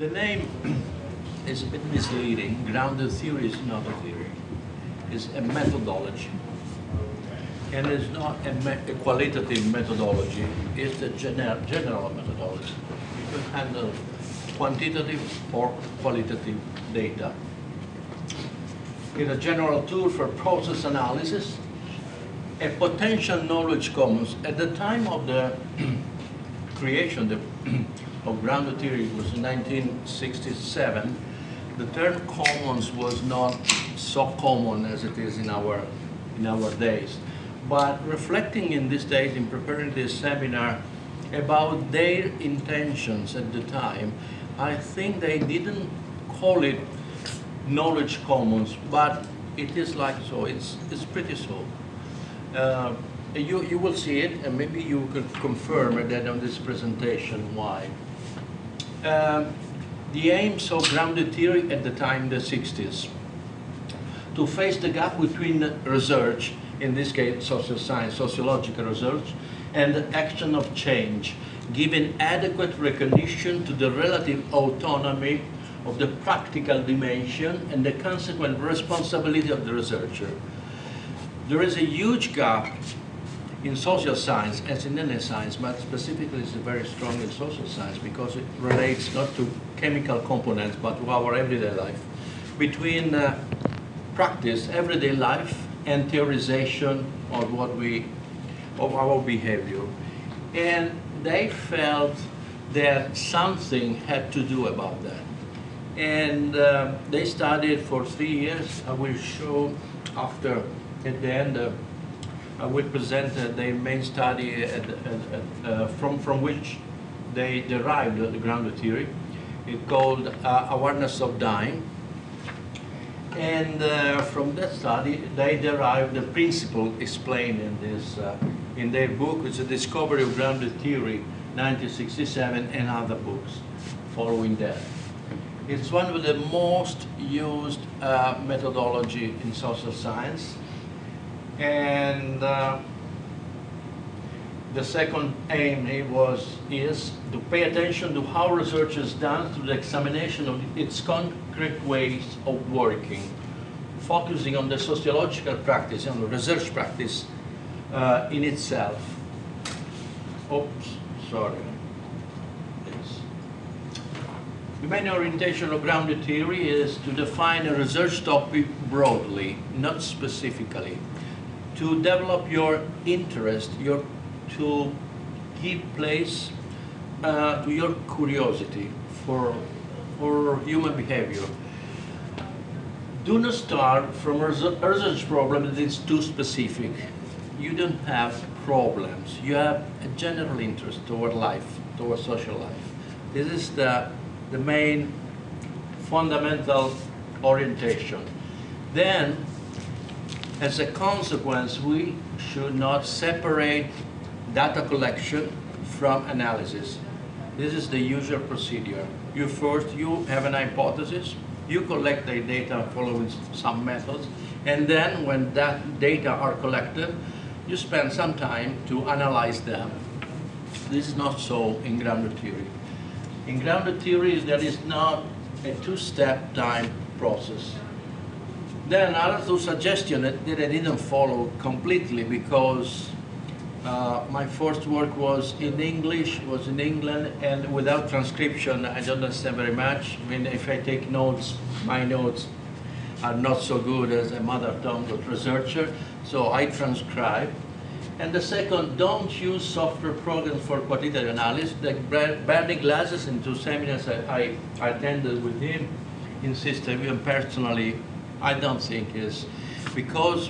The name is a bit misleading. Grounded theory is not a theory. It's a methodology. And it's not a qualitative methodology. It's a general methodology. You can handle quantitative or qualitative data. It's a general tool for process analysis, a potential knowledge commons. At the time of the creation of grounded theory, it was in 1967, the term commons was not so common as it is in our days. But reflecting in these days, in preparing this seminar, about their intentions at the time, I think they didn't call it knowledge commons, but it is like so. It's pretty so. You will see it, and maybe you could confirm that on this presentation why. The aims of grounded theory at the time, the 60s, to face the gap between research, in this case social science, sociological research, and the action of change, giving adequate recognition to the relative autonomy of the practical dimension and the consequent responsibility of the researcher. There is a huge gap in social science, as in any science, but specifically it's very strong in social science because it relates not to chemical components but to our everyday life, between practice, everyday life, and theorization of our behavior. And they felt that something had to do about that. And they studied for 3 years. I will show after, at the end, I will present their main study from which they derived the grounded theory. It's called Awareness of Dying. And from that study, they derived the principle explained in their book, which is The Discovery of Grounded Theory, 1967, and other books following that. It's one of the most used methodology in social science. And the second aim is to pay attention to how research is done through the examination of its concrete ways of working, focusing on the sociological practice and the research practice in itself. Oops, sorry. Yes. The main orientation of grounded theory is to define a research topic broadly, not specifically, to develop your interest, to give place to your curiosity for human behavior. Do not start from a research problem that is too specific. You don't have problems. You have a general interest toward life, toward social life. This is the main fundamental orientation. Then, as a consequence, we should not separate data collection from analysis. This is the usual procedure. You have an hypothesis, you collect the data following some methods, and then when that data are collected, you spend some time to analyze them. This is not so in grounded theory. In grounded theory, there is not a two-step time process. Then another two suggestions that I didn't follow completely because my first work was in English, was in England, and without transcription, I don't understand very much. I mean, if I take notes, my notes are not so good as a mother tongue researcher, so I transcribe. And the second, don't use software programs for quantitative analysis. Like Bernie Glasses in 2 seminars I attended with him, insisted, even personally, I don't think is, because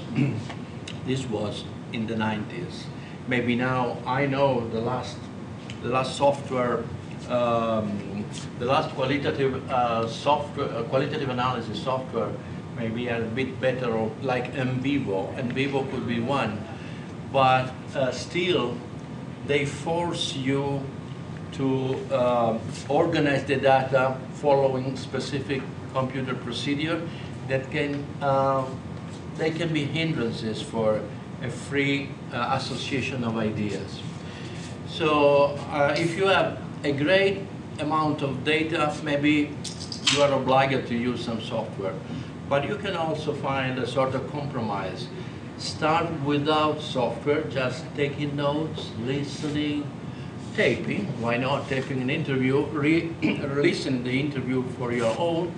this was in the 90s. Maybe now, I know the last software, the last qualitative software, qualitative analysis software, maybe a bit better, or like NVivo. NVivo could be one, but still, they force you to organize the data following specific computer procedure that they can be hindrances for a free association of ideas. So if you have a great amount of data, maybe you are obliged to use some software. But you can also find a sort of compromise. Start without software, just taking notes, listening, taping. Why not taping an interview, releasing the interview for your own,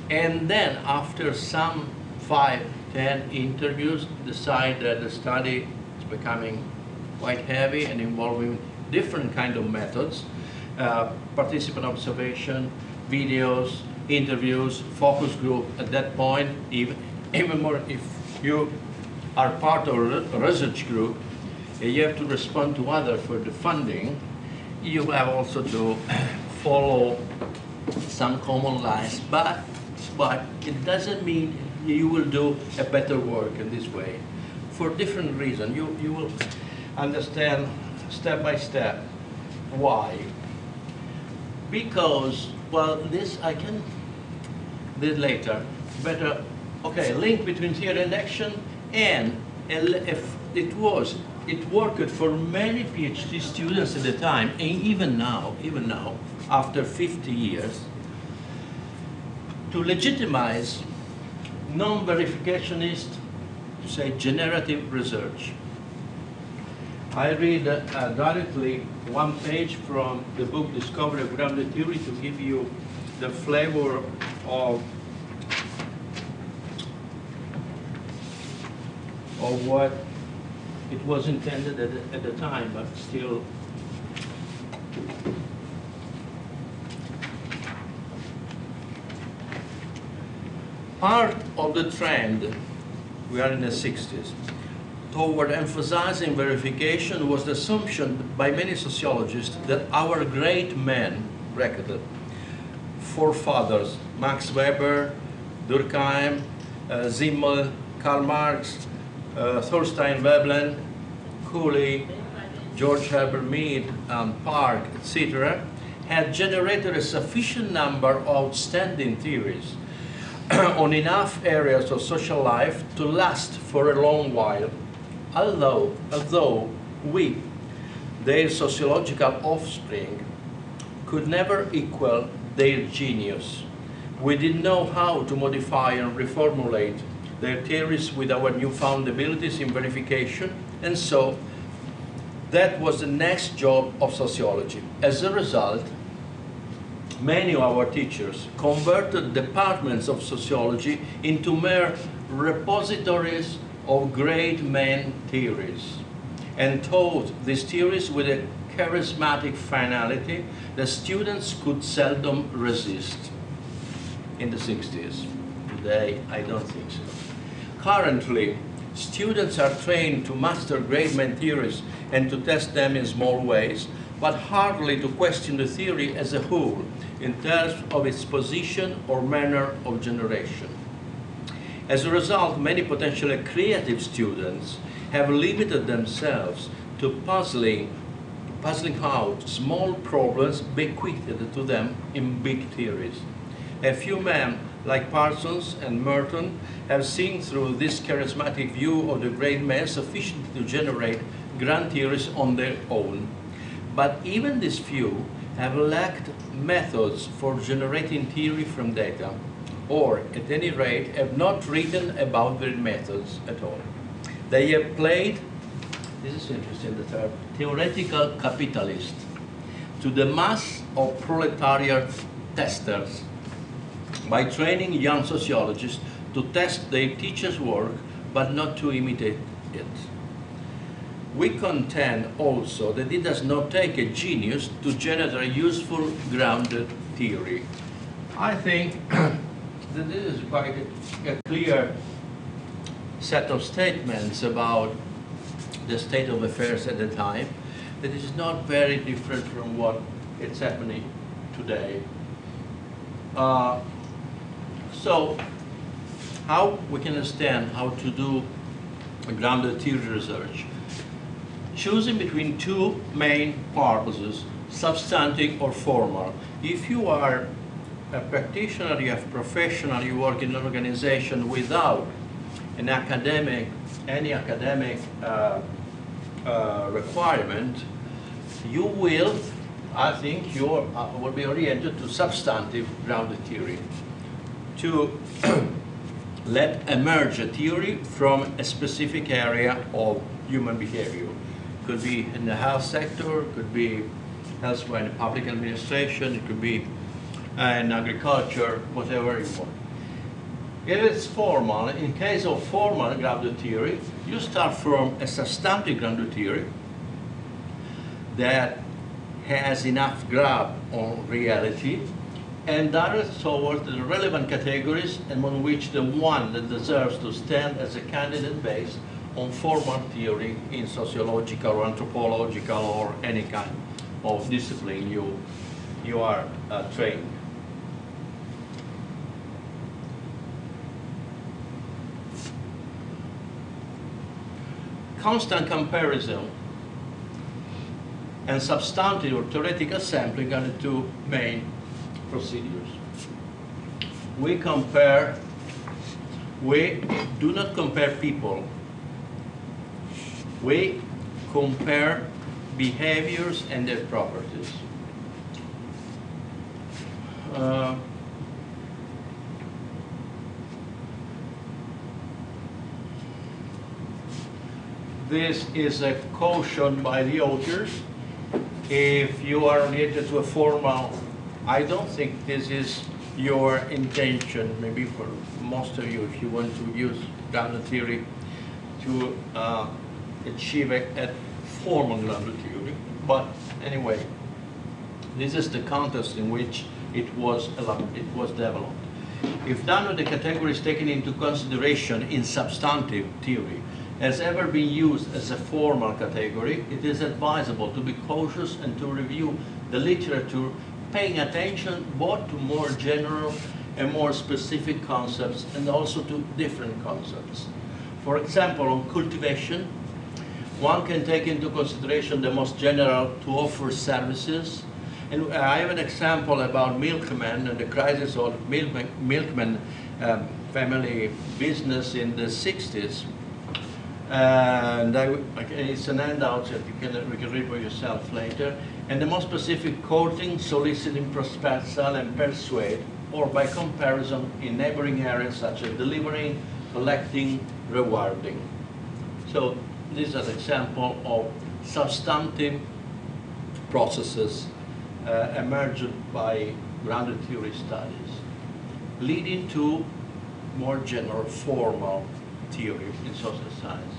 and then after some 5, 10 interviews, decide that the study is becoming quite heavy and involving different kind of methods, participant observation, videos, interviews, focus group. At that point, even more, if you are part of a research group, you have to respond to others for the funding. You have also to follow some common lines, but it doesn't mean you will do a better work in this way. For different reasons, you will understand step by step why. Because, well, this I can do later. Better, okay, link between theory and action, and if it worked for many PhD students at the time, and even now, after 50 years, to legitimize non-verificationist, say, generative research. I read directly one page from the book Discovery of Grounded Theory to give you the flavor of what it was intended at the time, but still. Part of the trend, we are in the 60s, toward emphasizing verification was the assumption by many sociologists that our great men, bracketed, forefathers, Max Weber, Durkheim, Simmel, Karl Marx, Thorstein Veblen, Cooley, George Herbert Mead, Park, etc., had generated a sufficient number of outstanding theories on enough areas of social life to last for a long while, although we, their sociological offspring, could never equal their genius. We didn't know how to modify and reformulate their theories with our newfound abilities in verification, and so that was the next job of sociology. As a result, many of our teachers converted departments of sociology into mere repositories of great men theories, and taught these theories with a charismatic finality that students could seldom resist. In the 60s. Today, I don't think so. Currently, students are trained to master great men theories and to test them in small ways, but hardly to question the theory as a whole in terms of its position or manner of generation. As a result, many potentially creative students have limited themselves to puzzling out small problems bequeathed to them in big theories. A few men, like Parsons and Merton, have seen through this charismatic view of the great men sufficiently to generate grand theories on their own. But even these few have lacked methods for generating theory from data, or at any rate have not written about their methods at all. They have played, this is interesting, the term, theoretical capitalist to the mass of proletariat testers by training young sociologists to test their teachers' work but not to imitate it. We contend also that it does not take a genius to generate a useful grounded theory. I think that this is quite a clear set of statements about the state of affairs at the time that is not very different from what is happening today. So how we can understand how to do grounded theory research? Choosing between two main purposes, substantive or formal. If you are a practitioner, you have professional, you work in an organization without any academic requirement, you will I think you will be oriented to substantive grounded theory, to let emerge a theory from a specific area of human behavior. Could be in the health sector, could be elsewhere in the public administration, it could be in agriculture, whatever you want. If it's formal, in case of formal grounded theory, you start from a substantive grounded theory that has enough grab on reality and directs towards the relevant categories and on which the one that deserves to stand as a candidate based on formal theory in sociological or anthropological or any kind of discipline you are trained. Constant comparison and substantive or theoretical sampling are the two main procedures. We do not compare people. We compare behaviors and their properties. This is a caution by the authors. If you are related to a formal, I don't think this is your intention, maybe for most of you, if you want to use grounded theory to achieve a formal grounded theory. But anyway, this is the context in which it was developed. If none of the categories taken into consideration in substantive theory has ever been used as a formal category, it is advisable to be cautious and to review the literature, paying attention both to more general and more specific concepts and also to different concepts. For example, on cultivation, one can take into consideration the most general to offer services. And I have an example about milkmen and the crisis of milkmen family business in the 60s. And it's an handout that we can read by yourself later. And the more specific quoting, soliciting, prospectal, and persuade, or by comparison in neighboring areas such as delivering, collecting, rewarding. So this is an example of substantive processes emerged by grounded theory studies, leading to more general formal theory in social science.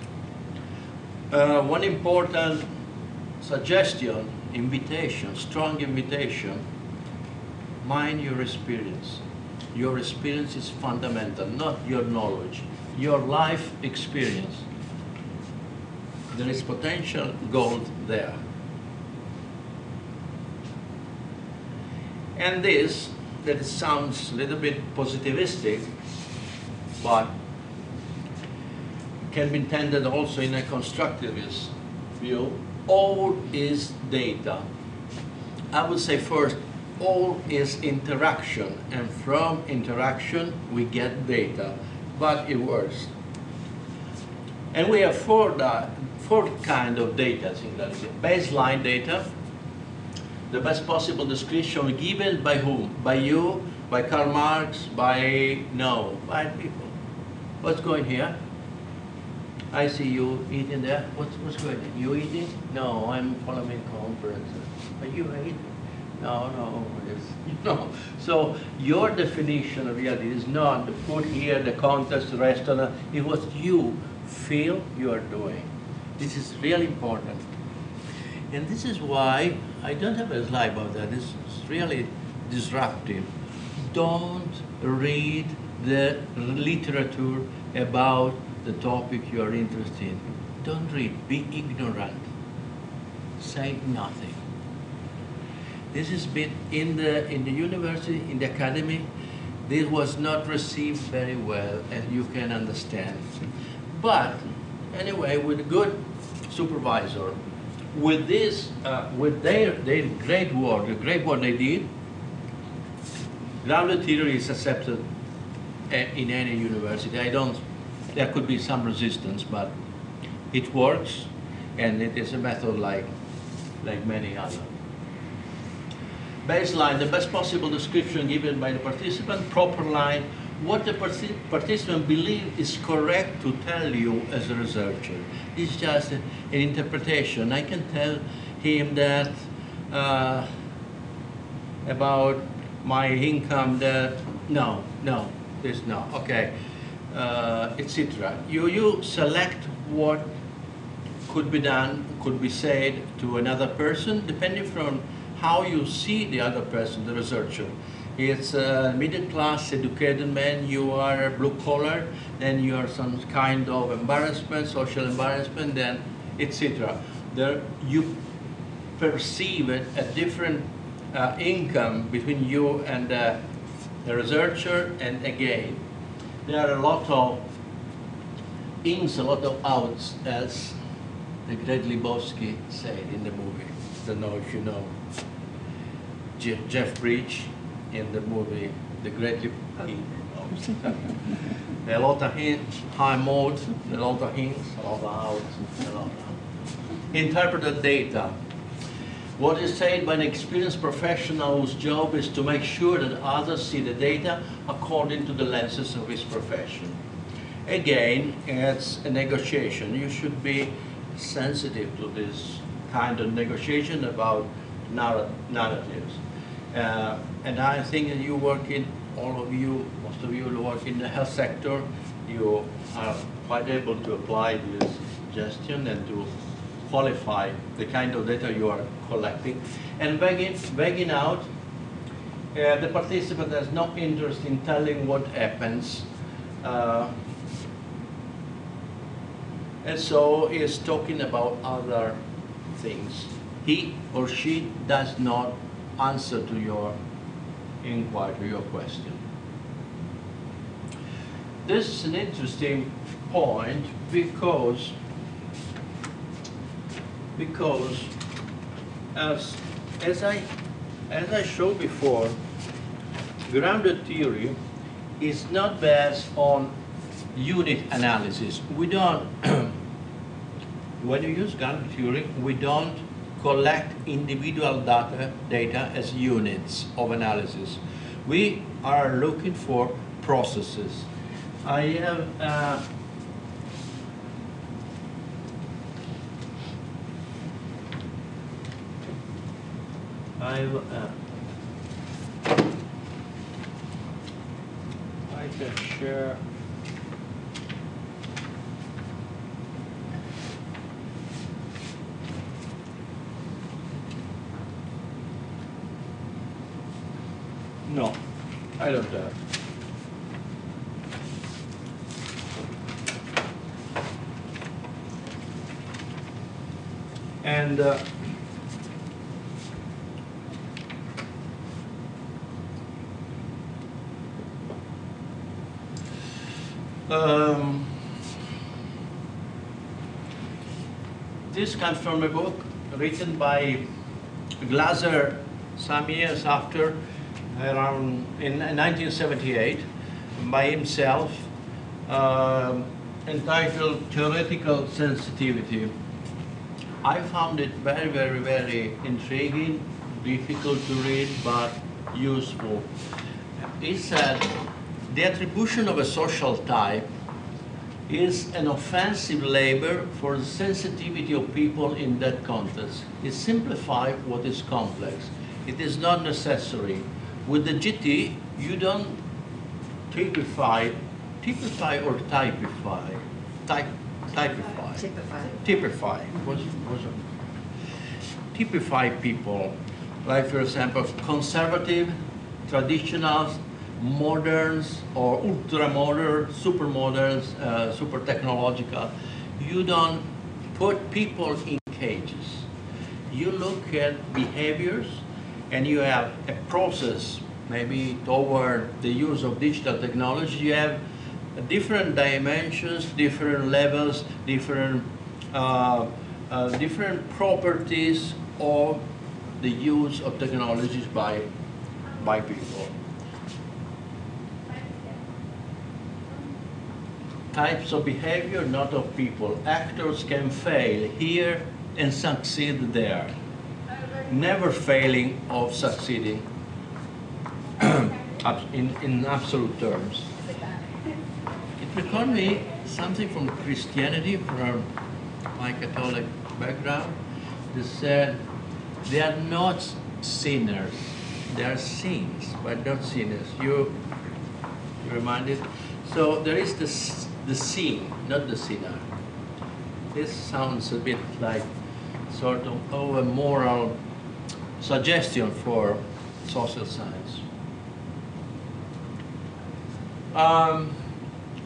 One important suggestion, invitation, strong invitation, mind your experience. Your experience is fundamental, not your knowledge, your life experience. There is potential gold there. And this, that it sounds a little bit positivistic, but can be intended also in a constructivist view. All is data. I would say first, all is interaction, and from interaction we get data, but it works. And we have four kinds of data in that. Baseline data, the best possible description given by whom? By you, by Karl Marx, by people. What's going here? I see you eating there. What's going on? You eating? No, I'm following conference. Are you eating? No, no. So your definition of reality is not the food here, the context, the restaurant. It's what you feel you are doing. This is really important. And this is why I don't have a slide about that. This is really disruptive. Don't read the literature about the topic you are interested in. Don't read, be ignorant. Say nothing. This has been in the university, in the academy, this was not received very well, as you can understand. But anyway, with a good supervisor, with this, with their great work, the great work they did, grounded theory is accepted in any university. There could be some resistance, but it works, and it is a method like many others. baseline, the best possible description given by the participant, proper line, what the participant believes is correct to tell you as a researcher. It's just an interpretation. I can tell him that about my income that, no, this no, okay, etc. You select what could be done, could be said to another person, depending from how you see the other person, the researcher. It's a middle class educated man, you are blue collar, then you are some kind of embarrassment, social embarrassment, then etc. There you perceive a different income between you and the researcher, and again, there are a lot of ins, a lot of outs, as the great Lebowski said in the movie. I don't know if you know Jeff Bridges in the movie The Great Lebowski. A lot of high modes, a lot of hints, a lot of outs, a lot of interpreted data. What is said by an experienced professional whose job is to make sure that others see the data according to the lenses of his profession. Again, it's a negotiation. You should be sensitive to this kind of negotiation about narratives. And I think that you work in, all of you, most of you work in the health sector, you are quite able to apply this suggestion and to qualify the kind of data you are collecting. And begging out, the participant has no interest in telling what happens, and so is talking about other things. He or she does not answer to your inquiry, to your question. This is an interesting point because as I showed before, grounded theory is not based on unit analysis. We don't, when you use grounded theory, we don't collect individual data as units of analysis. We are looking for processes. I have I can share. No, I don't have. And this comes from a book written by Glaser some years after, around in 1978, by himself, entitled Theoretical Sensitivity. I found it very, very, very intriguing, difficult to read, but useful. He said, the attribution of a social type is an offensive labor for the sensitivity of people in that context. It simplifies what is complex. It is not necessary. With the GT, you don't typify or typify. Typify. Typify people. Like, for example, conservative, traditional, moderns, or ultra-modern, super-moderns, super technological. You don't put people in cages. You look at behaviors, and you have a process, maybe toward the use of digital technology. You have different dimensions, different levels, different properties of the use of technologies by people. Types of behavior, not of people. Actors can fail here and succeed there. never failing of succeeding in absolute terms. It recalled me something from Christianity, from my Catholic background. They said they are not sinners, they are saints, but not sinners. You reminded? So there is the sin, not the sinner. This sounds a bit like sort of a moral suggestion for social science.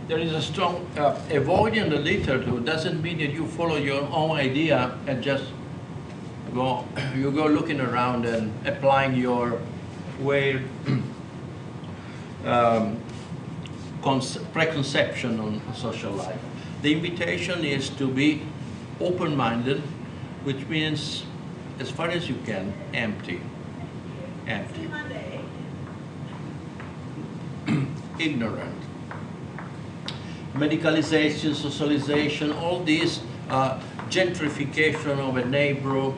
There is a strong avoiding the literature doesn't mean that you follow your own idea and just go looking around and applying your way preconception on social life. The invitation is to be open-minded, which means, as far as you can, empty. Ignorant. Medicalization, socialization, all these gentrification of a neighborhood,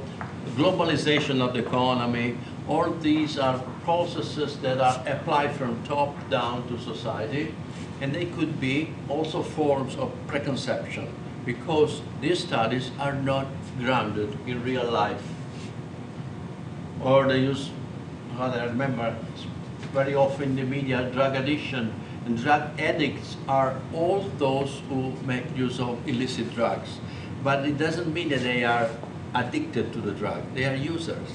globalization of the economy, all these are processes that are applied from top down to society, and they could be also forms of preconception, because these studies are not grounded in real life. Or they use, I remember, very often in the media, drug addiction, and drug addicts are all those who make use of illicit drugs. But it doesn't mean that they are addicted to the drug, they are users.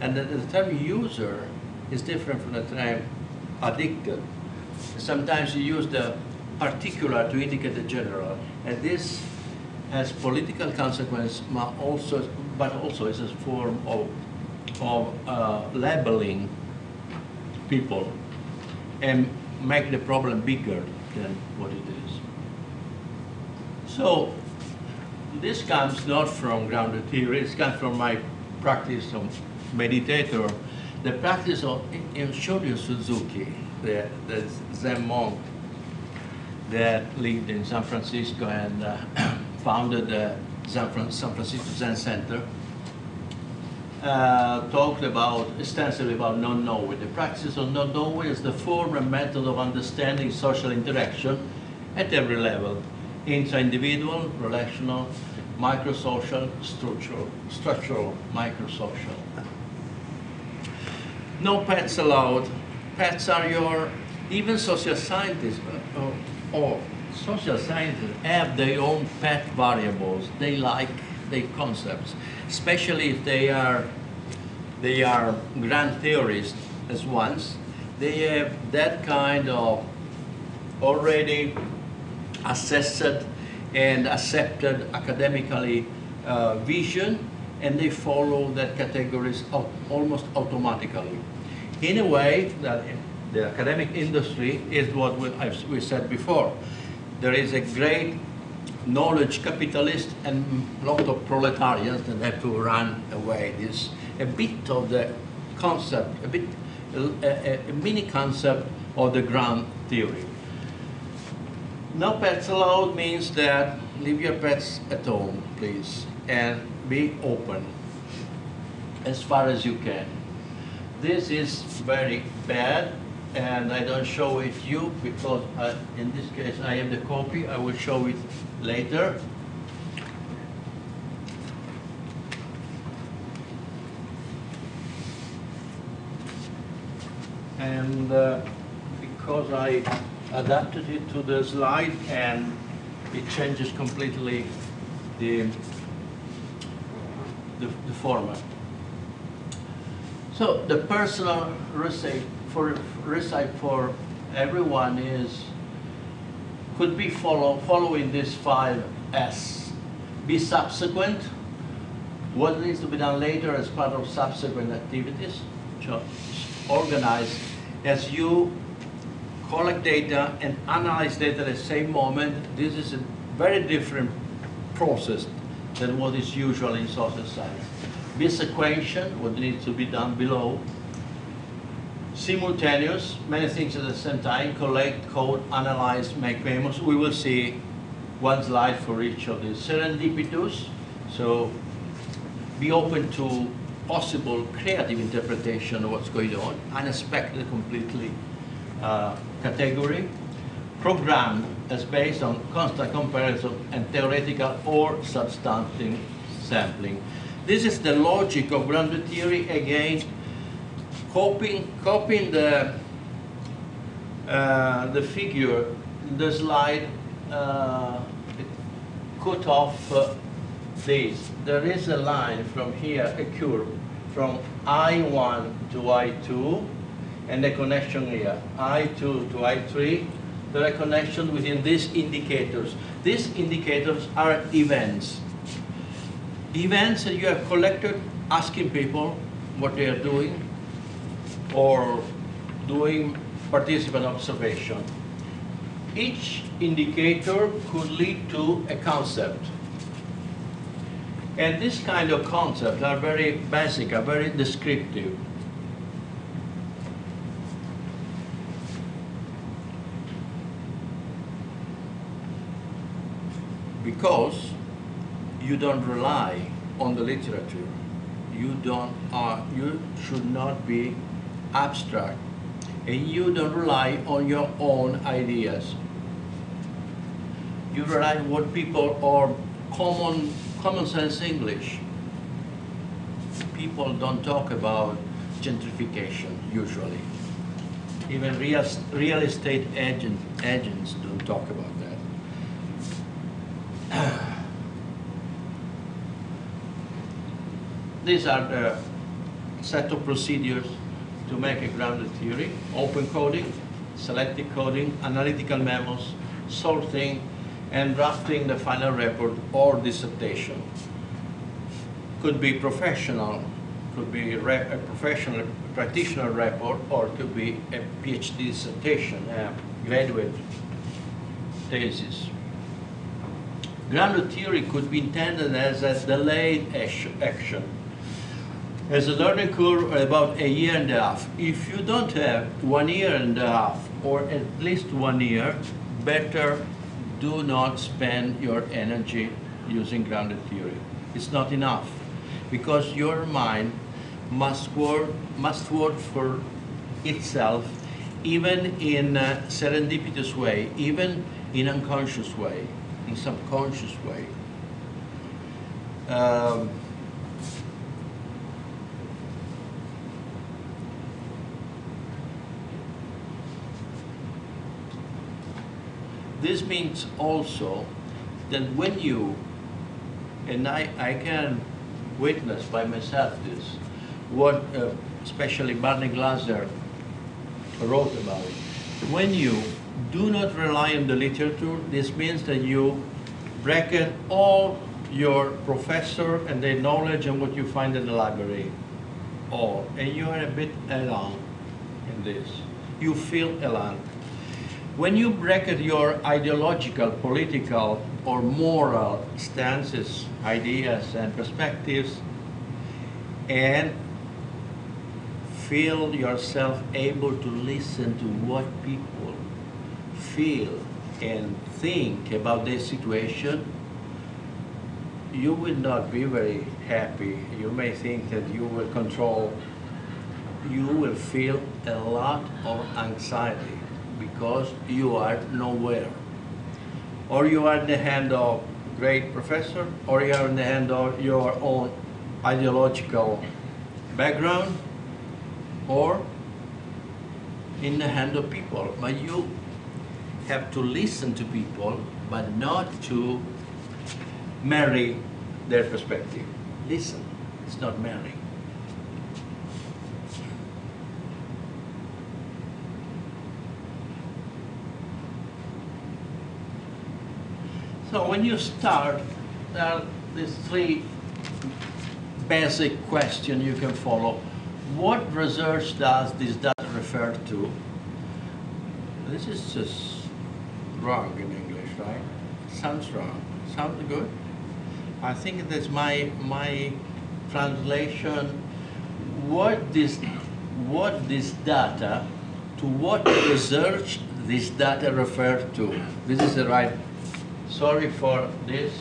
And the term user is different from the term addicted. Sometimes you use the particular to indicate the general, and this has political consequence, but also is a form of labeling people and make the problem bigger than what it is. So this comes not from grounded theory, it comes from my practice of meditator, the practice of Shoryu Suzuki, the Zen monk that lived in San Francisco and founded the San Francisco Zen Center. Talked extensively about non-knowing. The practice of non-knowing is the form and method of understanding social interaction at every level: intra-individual, relational, microsocial, structural, microsocial. No pets allowed. Pets are even social scientists or social scientists have their own pet variables. They like their concepts, especially if they are grand theorists as ones. They have that kind of already assessed and accepted academically vision, and they follow that categories almost automatically. In a way that the academic industry is what we said before. There is a great knowledge capitalist and a lot of proletarians that have to run away. This a bit of the concept, a mini concept of the ground theory. No pets allowed means that leave your pets at home, please, and be open as far as you can. This is very bad, and I don't show it you because in this case I have the copy. I will show it later. And because I adapted it to the slide and it changes completely the format. So the personal recipe for everyone could be following these 5 S. Be subsequent. What needs to be done later as part of subsequent activities. So organize as you collect data and analyze data at the same moment. This is a very different process than what is usual in social science. Be sequential, what needs to be done below. Simultaneous, many things at the same time, collect, code, analyze, make memos. We will see one slide for each of these. Serendipitous, so be open to possible creative interpretation of what's going on, unexpected completely category. Programmed as based on constant comparison and theoretical or substantive sampling. This is the logic of grounded theory, again, copying the figure in the slide, cut off this. There is a line from here, a curve, from I1 to I2, and a connection here, I2 to I3. There are connections within these indicators. These indicators are events. Events that you have collected, asking people what they are doing, or doing participant observation. Each indicator could lead to a concept. And this kind of concepts are very basic, are very descriptive. Because you don't rely on the literature. You should not be abstract. And you don't rely on your own ideas. You rely on what people are common sense English. People don't talk about gentrification usually. Even real estate agents don't talk about that. These are the set of procedures to make a grounded theory: open coding, selective coding, analytical memos, sorting, and drafting the final report or dissertation. Could be professional, could be a professional practitioner report, or could be a PhD dissertation, a graduate thesis. Grounded theory could be intended as a delayed action, as a learning curve about a year and a half. If you don't have 1 year and a half, or at least 1 year, better do not spend your energy using grounded theory. It's not enough, because your mind must work for itself, even in a serendipitous way, even in unconscious way, in subconscious way. This means also that when you, and I can witness by myself this, what especially Barney Glaser wrote about it. When you do not rely on the literature, this means that you bracket all your professor and their knowledge and what you find in the library, all, and you are a bit alone in this. You feel alone. When you bracket your ideological, political, or moral stances, ideas, and perspectives, and feel yourself able to listen to what people feel and think about their situation, you will not be very happy. You may think that you will control. You will feel a lot of anxiety, because you are nowhere. Or you are in the hand of a great professor, or you are in the hand of your own ideological background, or in the hand of people. But you have to listen to people, but not to marry their perspective. Listen, it's not marry. So when you start, there are these three basic questions you can follow. What research does this data refer to? This is just wrong in English, right? Sounds wrong. Sounds good? I think that's my translation. What this data, to what research this data refer to? This is the right. Sorry for this.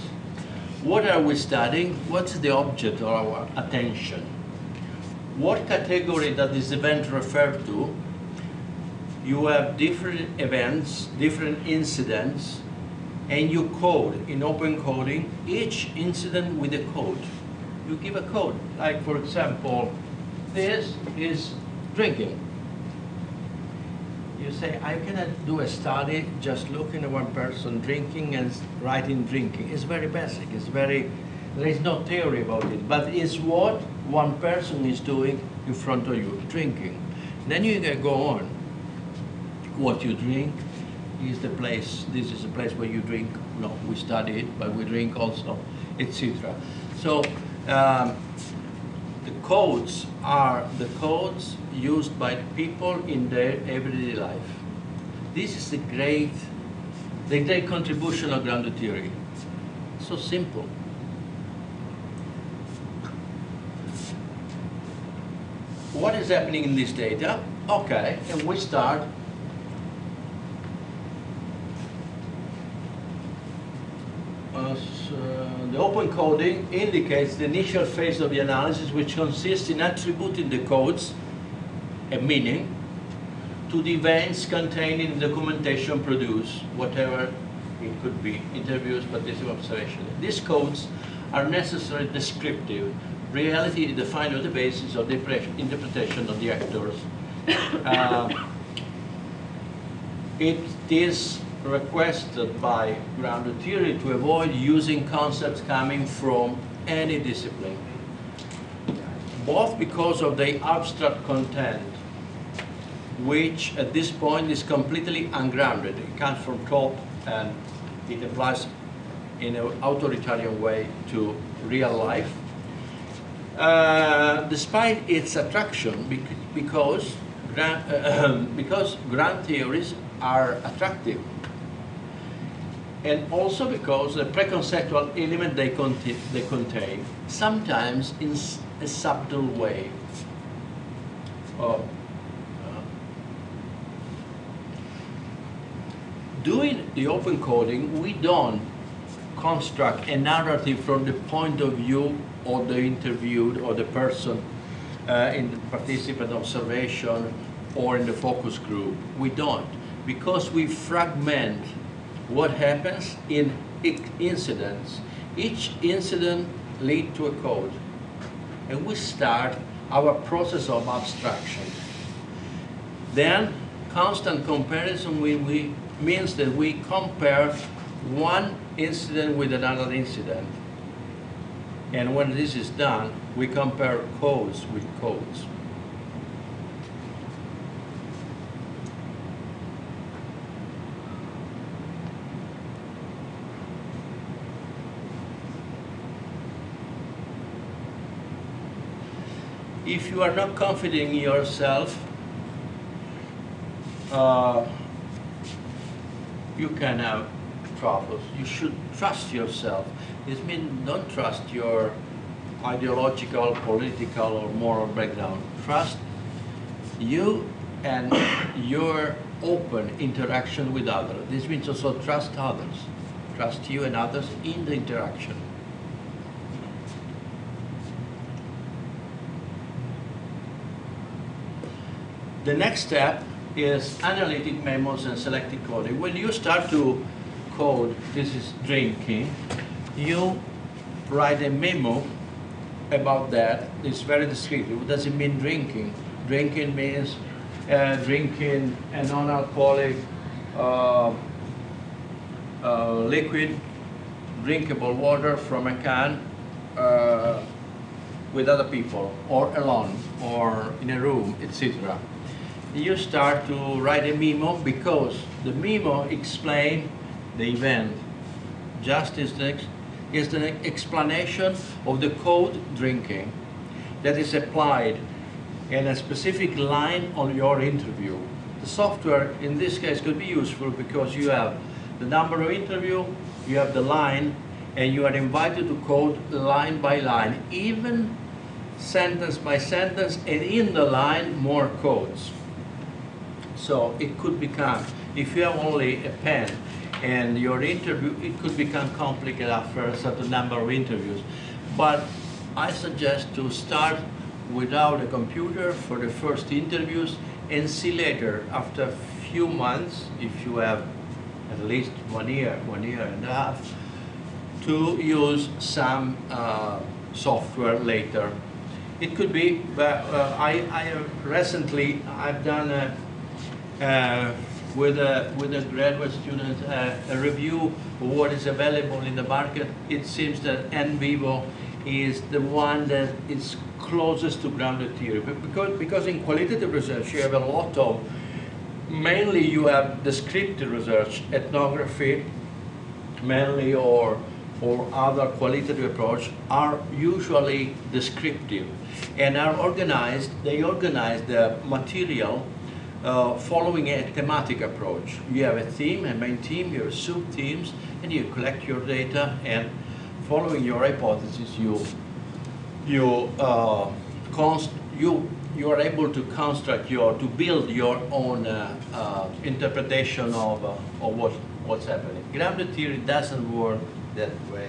What are we studying? What's the object of our attention? what category does this event refer to? You have different events, different incidents, and you code in open coding each incident with a code. You give a code, like for example, this is drinking. You say, I cannot do a study just looking at one person drinking and writing drinking. It's very basic, there is no theory about it, but it's what one person is doing in front of you, drinking. Then you can go on. What you drink is the place, this is the place where you drink. No, we study it, but we drink also, etc. So the codes are the codes used by people in their everyday life. This is the great contribution of grounded theory. So simple. What is happening in this data? Okay, and we start. The open coding indicates the initial phase of the analysis, which consists in attributing the codes a meaning to the events contained in the documentation produced, whatever it could be, interviews, participative observation. These codes are necessarily descriptive. Reality is defined on the basis of the interpretation of the actors. It is requested by grounded theory to avoid using concepts coming from any discipline, both because of the abstract content, which at this point is completely ungrounded. It comes from top and it applies in an authoritarian way to real life. Despite its attraction, because ground theories are attractive, and also because the preconceptual element they contain, sometimes in a subtle way. Doing the open coding, we don't construct a narrative from the point of view of the interviewed or the person in the participant observation or in the focus group. We don't, because we fragment what happens in incidents. Each incident leads to a code, and we start our process of abstraction. Then constant comparison means that we compare one incident with another incident. And when this is done, we compare codes with codes. If you are not confident in yourself, you can have troubles. You should trust yourself. This means don't trust your ideological, political, or moral background. Trust you and your open interaction with others. This means also trust others. Trust you and others in the interaction. The next step is analytic memos and selective coding. When you start to code, this is drinking, you write a memo about that. It's very descriptive. What does it mean drinking? Drinking means drinking a non-alcoholic liquid, drinkable water from a can with other people, or alone, or in a room, etc. You start to write a memo because the memo explains the event. Just is the explanation of the code drinking that is applied in a specific line on your interview. The software in this case could be useful because you have the number of interview, you have the line, and you are invited to code line by line, even sentence by sentence, and in the line more codes. So it could become, if you have only a pen and your interview, it could become complicated after a certain number of interviews. But I suggest to start without a computer for the first interviews, and see later, after a few months, if you have at least 1 year, 1.5 years, to use some software later. It could be, but I recently I've done with a graduate student a review of what is available in the market. It seems that NVivo is the one that is closest to grounded theory, because in qualitative research you have a lot of, mainly you have descriptive research, ethnography, mainly, or other qualitative approach are usually descriptive and are organized, they organize the material following a thematic approach. You have a theme, a main theme, you have sub-themes, and you collect your data, and following your hypothesis, you are able to construct to build your own interpretation of what's happening. Grounded theory doesn't work that way.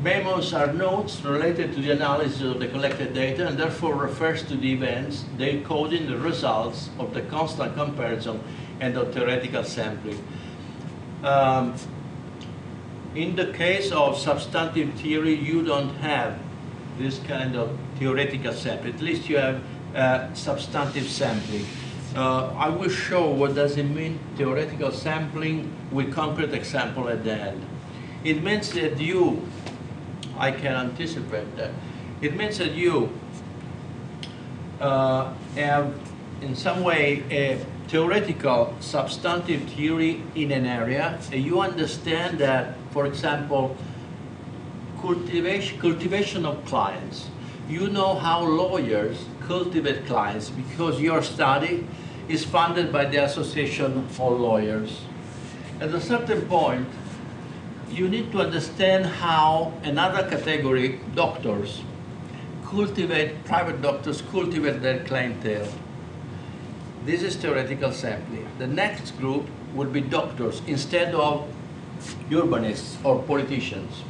Memos are notes related to the analysis of the collected data, and therefore refers to the events decoding the results of the constant comparison and of theoretical sampling. In the case of substantive theory, you don't have this kind of theoretical sampling. At least you have substantive sampling. I will show what does it mean, theoretical sampling, with concrete example at the end. It means that I can anticipate that. It means that you have, in some way, a theoretical substantive theory in an area, and you understand that, for example, cultivation of clients. You know how lawyers cultivate clients because your study is funded by the Association of Lawyers. At a certain point, you need to understand how another category, doctors, private doctors cultivate their clientele. This is theoretical sampling. The next group would be doctors instead of urbanists or politicians.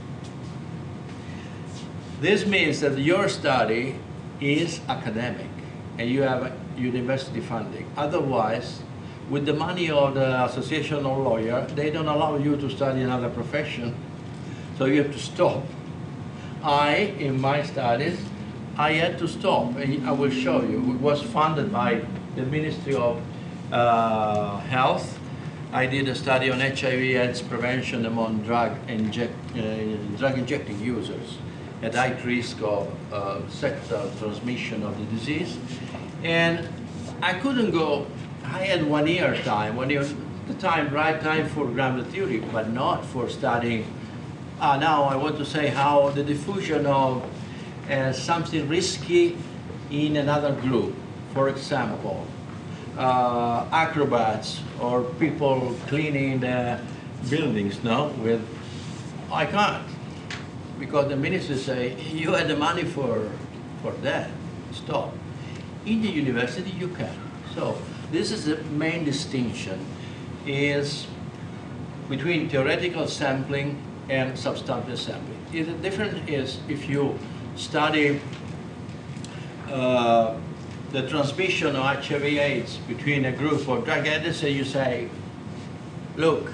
This means that your study is academic and you have university funding. Otherwise, with the money of the Association of Lawyers, they don't allow you to study another profession, so you have to stop. In my studies, I had to stop, and I will show you. It was funded by the Ministry of Health. I did a study on HIV/AIDS prevention among drug-injecting users at high risk of sexual transmission of the disease. And I couldn't go, I had 1 year time, right time for grounded theory, but not for studying. Now I want to say how the diffusion of something risky in another group. For example, acrobats or people cleaning the buildings, I can't. Because the minister say, you had the money for that, stop. In the university, you can. So this is the main distinction, is between theoretical sampling and substantive sampling. The difference is if you study the transmission of HIV/AIDS between a group of drug addicts, and you say, look,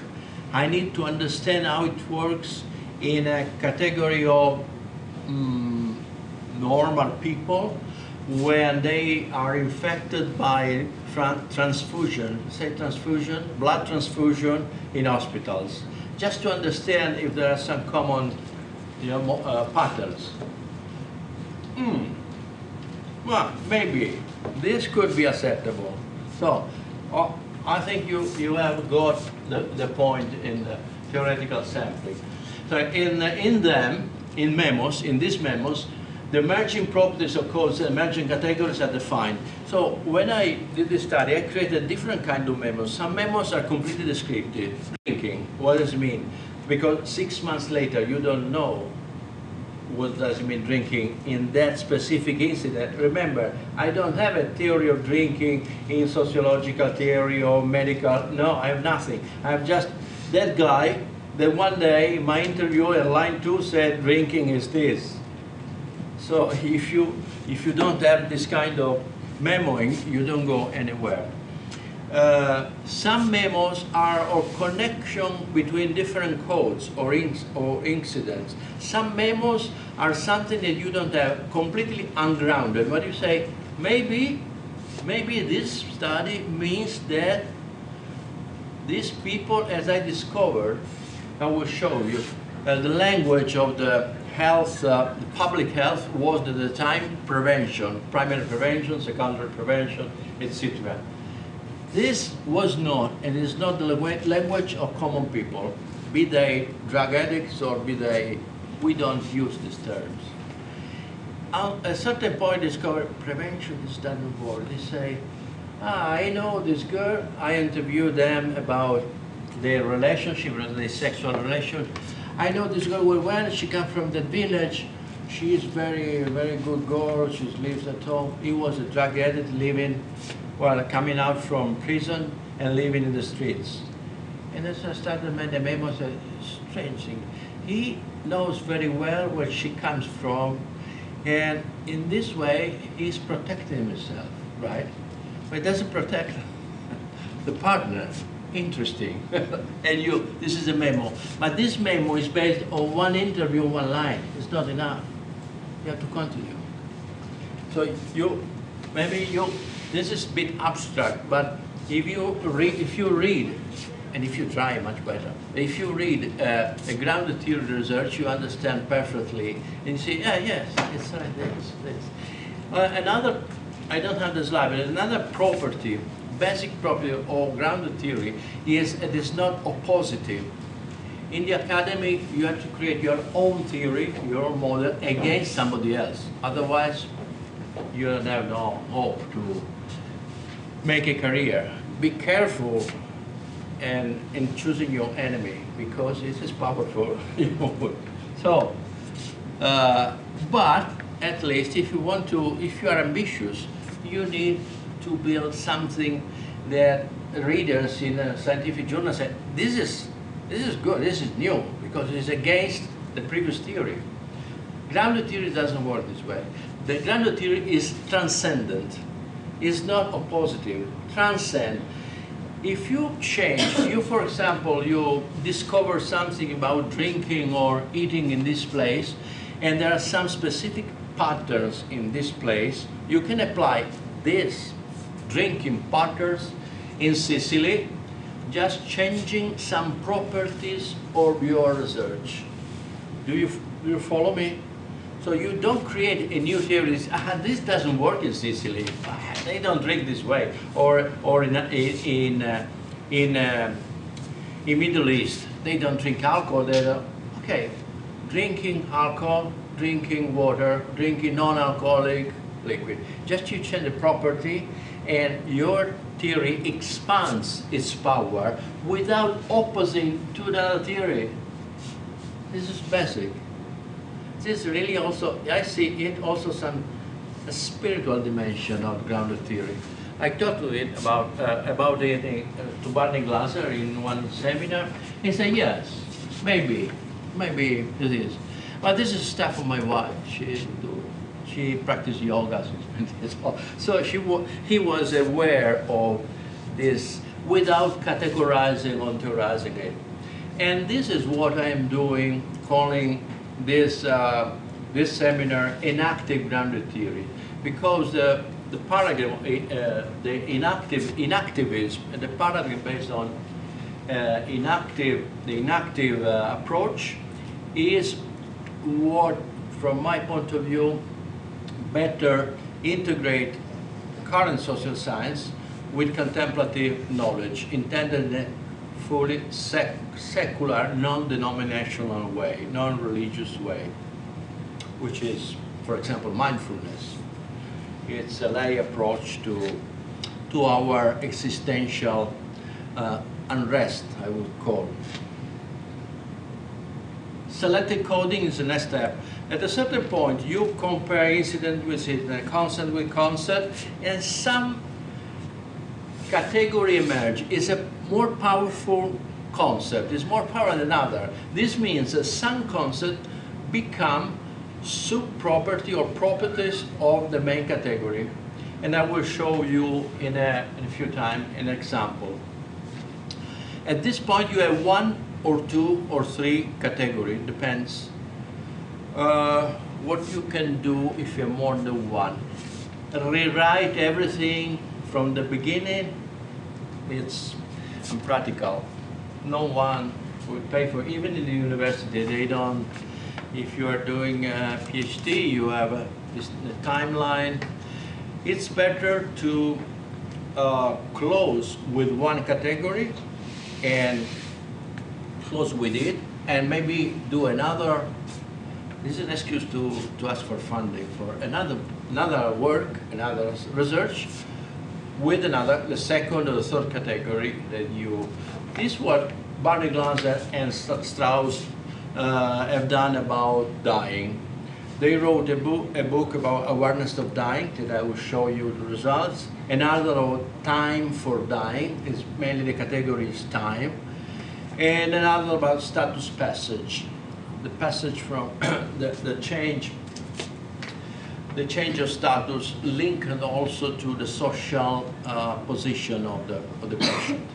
I need to understand how it works in a category of normal people when they are infected by transfusion, blood transfusion in hospitals, just to understand if there are some common patterns. Well, maybe this could be acceptable. So I think you have got the point in the theoretical sampling. So in these memos, the emerging properties of codes, emerging categories are defined. So when I did this study, I created a different kind of memos. Some memos are completely descriptive. Drinking, what does it mean? Because 6 months later, you don't know what does it mean drinking in that specific incident. Remember, I don't have a theory of drinking in sociological theory or medical. No, I have nothing. I have just that guy that one day in my interview at line 2 said drinking is this. So if you don't have this kind of memoing, you don't go anywhere. Some memos are a connection between different codes or incidents. Some memos are something that you don't have, completely ungrounded. What you say, maybe this study means that these people, as I discovered, I will show you, the language of the health, public health was at the time prevention, primary prevention, secondary prevention, etc. This was not, and is not the language of common people, be they drug addicts or be they, we don't use these terms. At a certain point, discover prevention doesn't work. They say, I know this girl, I interviewed them about their relationship, their sexual relation. I know this girl well, she comes from that village, she is very, very good girl, she lives at home. He was a drug addict living, well, coming out from prison and living in the streets. And as I started to make the memos, a strange thing. He knows very well where she comes from, and in this way, he's protecting himself, right? But it doesn't protect the partner. Interesting. And this is a memo. But this memo is based on one interview, one line. It's not enough. You have to continue. So this is a bit abstract, but if you read, and if you try, much better. If you read a grounded theory research, you understand perfectly, and you say, yeah, yes, it's right, this. Another, I don't have the slide, but another property, basic property of grounded theory is it is not oppositive. In the academy, you have to create your own theory, your own model against somebody else. Otherwise, you don't have no hope to make a career. Be careful in choosing your enemy, because it is powerful. So, but at least if you are ambitious, you need to build something that readers in a scientific journal say, this is good, this is new, because it's against the previous theory. Grounded theory doesn't work this way. The grounded theory is transcendent. It's not oppositive. Transcend. If you change, for example, you discover something about drinking or eating in this place, and there are some specific patterns in this place, you can apply this drinking patterns in Sicily, just changing some properties of your research. Do you follow me? So you don't create a new theory. This doesn't work in Sicily. They don't drink this way. Or in Middle East, they don't drink alcohol. Okay, drinking alcohol, drinking water, drinking non-alcoholic liquid. Just you change the property, and your theory expands its power without opposing to another theory. This is basic. This really also, I see it also a spiritual dimension of grounded theory. I talked to it about it to Barney Glaser in one seminar. He said, yes, maybe it is. But this is stuff of my wife. She practiced yoga, so he was aware of this without categorizing or theorizing it. And this is what I am doing, calling this seminar inactive grounded theory, because the paradigm, the inactivism, the paradigm based on the inactive approach is what, from my point of view, better integrate current social science with contemplative knowledge, intended in a fully secular, non-denominational way, non-religious way, which is, for example, mindfulness. It's a lay approach to our existential unrest, I would call. Selective coding is the next step. At a certain point, you compare incident with incident, concept with concept, and some category emerge. Is a more powerful concept, is more powerful than another. This means that some concepts become sub-property or properties of the main category. And I will show you in a few times an example. At this point, you have 1 or 2 or 3 categories, depends. What you can do if you have more than one. Rewrite everything from the beginning. It's impractical. No one will pay for, even in the university, they don't. If you are doing a PhD, you have a timeline. It's better to close with one category and close with it, and maybe do another. This is an excuse to ask for funding for another work, another research with the second or the third category that you. This is what Barney Glanzer and Strauss have done about dying. They wrote a book about awareness of dying that I will show you the results. Another of time for dying, is mainly the category is time. And another about status passage. The passage from the change of status linked also to the social position of the patient.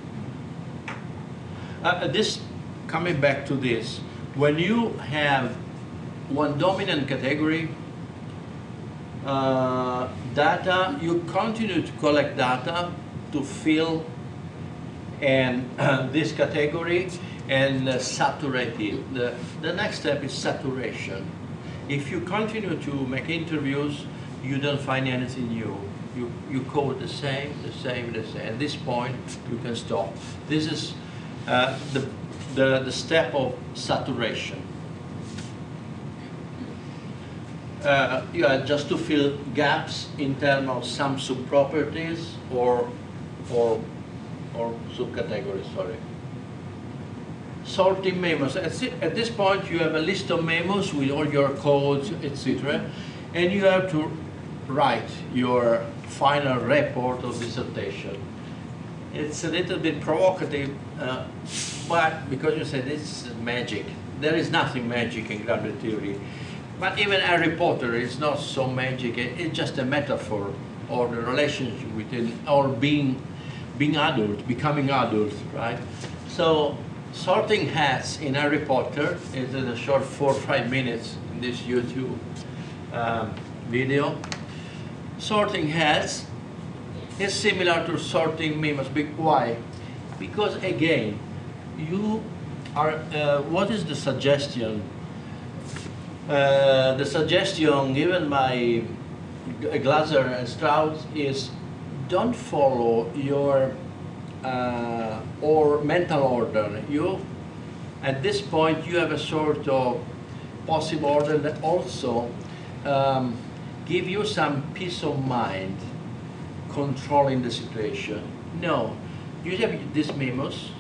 Coming back to this, when you have one dominant category, data, you continue to collect data to fill and this category and saturate it. The next step is saturation. If you continue to make interviews, you don't find anything new. You code the same. At this point, you can stop. This is the step of saturation. Just to fill gaps in terms of some subproperties or subcategories, sorry. Sorting memos. At this point, you have a list of memos with all your codes, etc. And you have to write your final report of dissertation. It's a little bit provocative, but because you say this is magic. There is nothing magic in grounded theory. But even Harry Potter is not so magic. It's just a metaphor, or the relationship within, or being adult, becoming adult, right? So sorting hats in Harry Potter is in a short 4 or 5 minutes in this YouTube video. Sorting hats is similar to sorting memos. Why? Because again, you are. What is the suggestion? The suggestion given by Glasser and Strauss is don't follow your or mental order. At this point, you have a sort of possible order that also give you some peace of mind controlling the situation. No, you have these memos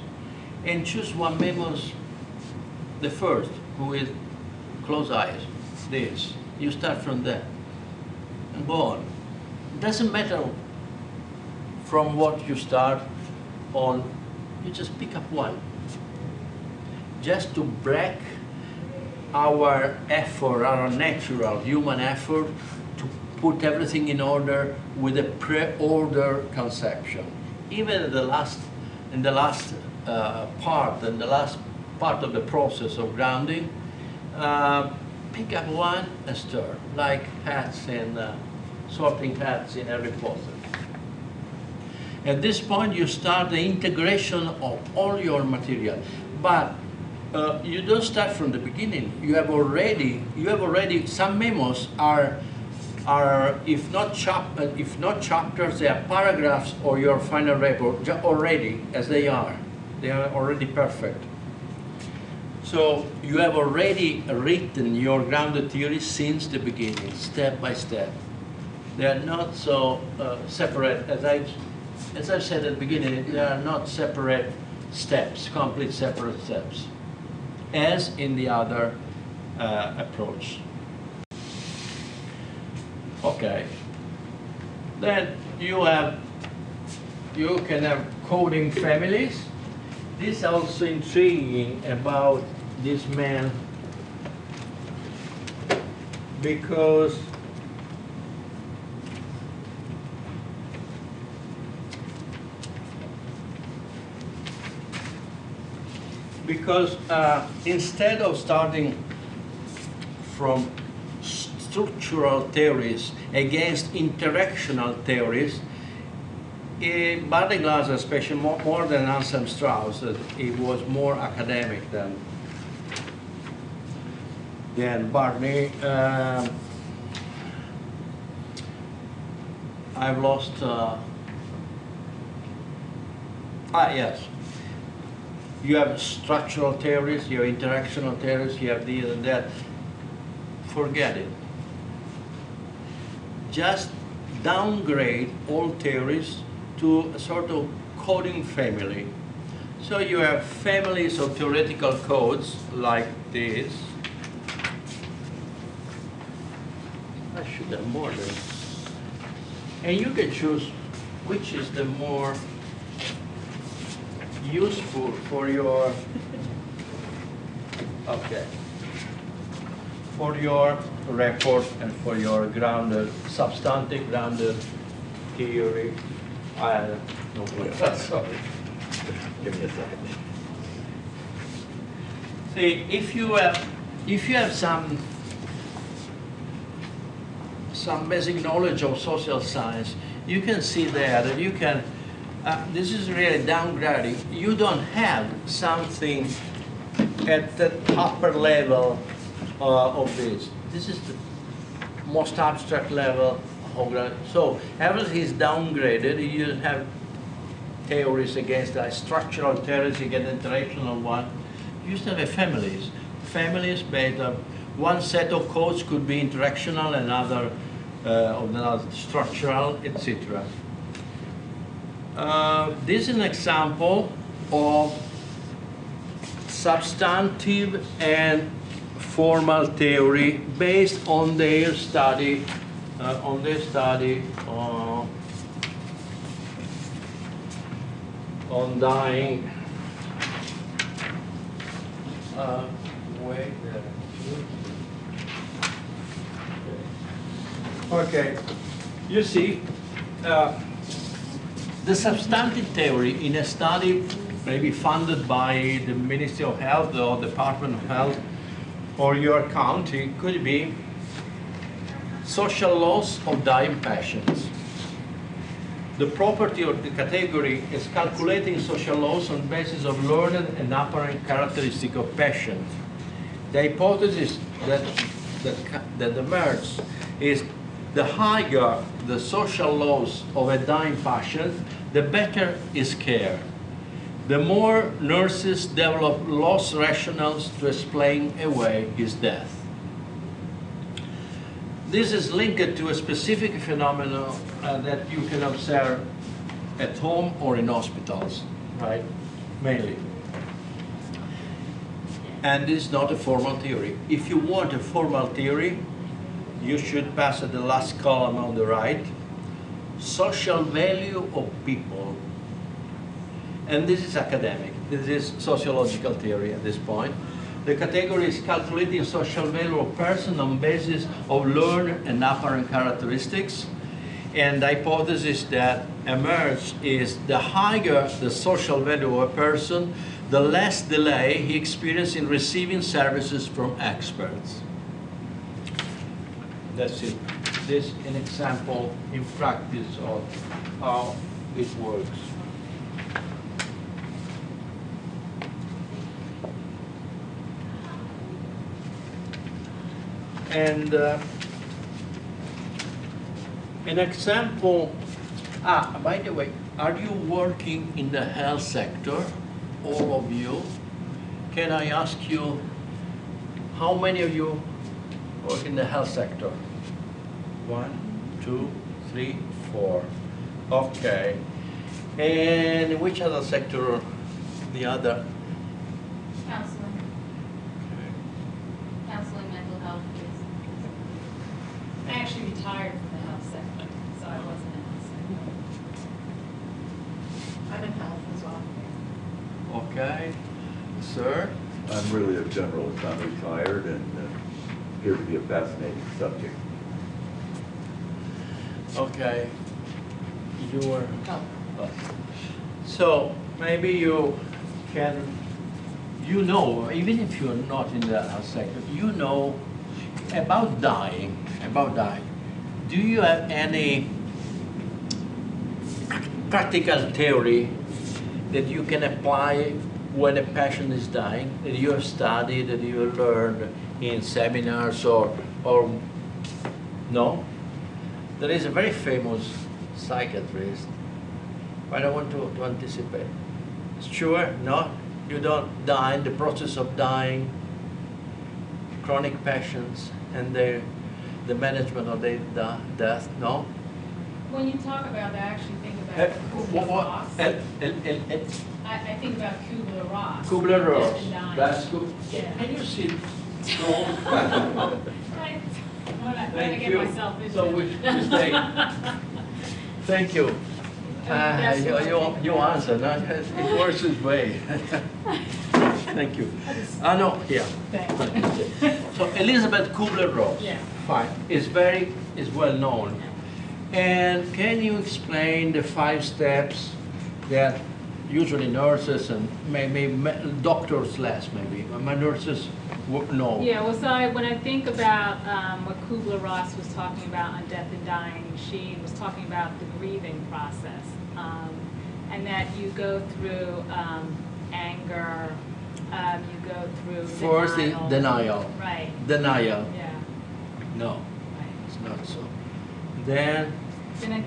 and choose one memos, the first, who is close eyes, this. You start from there and go on. It doesn't matter from what you start on, you just pick up one. Just to break our effort, our natural human effort to put everything in order with a pre-order conception. Even in the last part of the process of grounding, pick up one and stir, like hats and sorting hats in Harry Potter. At this point, you start the integration of all your material, but you don't start from the beginning. You have already some memos are if not chapters, they are paragraphs or your final report already as they are. They are already perfect. So you have already written your grounded theory since the beginning, step by step. They are not so separate, as I said at the beginning, they are not separate steps, complete separate steps, as in the other approach. Okay. Then you can have coding families. This is also intriguing about this man because instead of starting from structural theories against interactional theories, Barney-Glass, especially more than Anselm Strauss, it was more academic than Barney. I've lost. Yes. You have structural theories, you have interactional theories, you have this and that. Forget it. Just downgrade all theories to a sort of coding family. So you have families of theoretical codes like this. I should have more than. And you can choose which is the more useful for your, okay, for your report and for your grounded, substantive grounded theory. No, sorry. Give me a second. See, if you have some basic knowledge of social science, you can see there that you can. This is really downgrading. You don't have something at the upper level of this. This is the most abstract level of so everything is downgraded. You don't have theories against structural theories against interactional one. You just have families. Families based on one set of codes could be interactional, another structural, etc. This is an example of substantive and formal theory based on their study on dying. Wait there. Okay, you see, the substantive theory in a study maybe funded by the Ministry of Health or Department of Health or your county could be social loss of dying patients. The property of the category is calculating social loss on the basis of learned and apparent characteristic of patient. The hypothesis that emerges is the higher the social loss of a dying patient, the better his care. The more nurses develop loss rationales to explain away his death. This is linked to a specific phenomenon that you can observe at home or in hospitals, right? Mainly. And this is not a formal theory. If you want a formal theory, you should pass at the last column on the right, social value of people. And this is academic. This is sociological theory at this point. The category is calculating social value of person on basis of learned and apparent characteristics. And the hypothesis that emerged is the higher the social value of a person, the less delay he experiences in receiving services from experts. That's it. This is an example in practice of how it works. And an example, by the way, are you working in the health sector, all of you? Can I ask you, how many of you work in the health sector? 1, 2, 3, 4. Okay. And which other sector? The other? Counseling. Counseling, mental health. I actually retired from the health sector, so I wasn't in the health sector. I'm in health as well. Okay. Sir? I'm really a generalist. I'm retired and appeared to be a fascinating subject. Okay. You were. So maybe you can, even if you're not in the health sector, about dying. Do you have any practical theory that you can apply when a patient is dying, that you have studied, that you have learned in seminars or no? There is a very famous psychiatrist. I don't want to anticipate. Sure, no? You don't die in the process of dying, chronic patients and the management of their death, no? When you talk about that, I actually think about Kubler-Ross. I think about Kubler-Ross. Kubler-Ross. Death and dying. That's good. Yeah. Can you sit? When I Thank get you. myself into So we stay. Thank you. You answer, no? It works this way. Thank you. No, here. Thanks. So Elizabeth Kubler-Ross, Yeah. fine, is well known. And can you explain the 5 steps that usually nurses and maybe doctors less, maybe, my nurses know? Yeah, well, so when I think about what Kubler-Ross was talking about on death and dying, she was talking about the grieving process, and that you go through anger, you go through First, denial. Right. Denial. Yeah. No, Right. it's not so. Then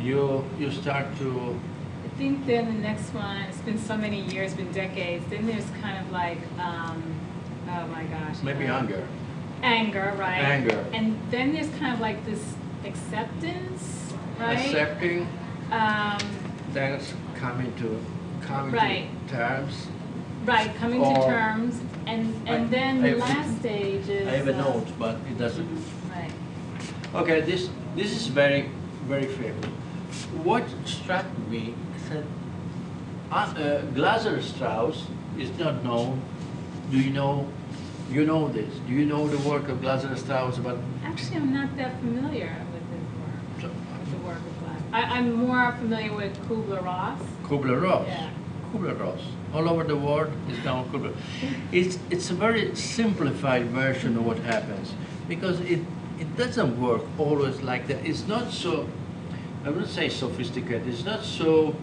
you start to. I think then the next one, it's been so many years, been decades, then there's kind of like, oh my gosh. Maybe anger. Anger, right. Anger. And then there's kind of like this acceptance, right? Accepting. Then it's coming Right. to terms. Right, coming to Or- terms, and then the last stage is. I have a note, but it doesn't. Right. Okay, this is very, very famous. What struck me said, Glaser Strauss is not known. Do you know? You know this. Do you know the work of Glaser Strauss about? Actually, I'm not that familiar with his work, So, with the work of Glass. I'm more familiar with Kubler-Ross. Kubler-Ross. Yeah. Kubler-Ross. All over the world is now Kubler. It's a very simplified version of what happens because it doesn't work always like that. It's not so, I wouldn't say sophisticated, it's not so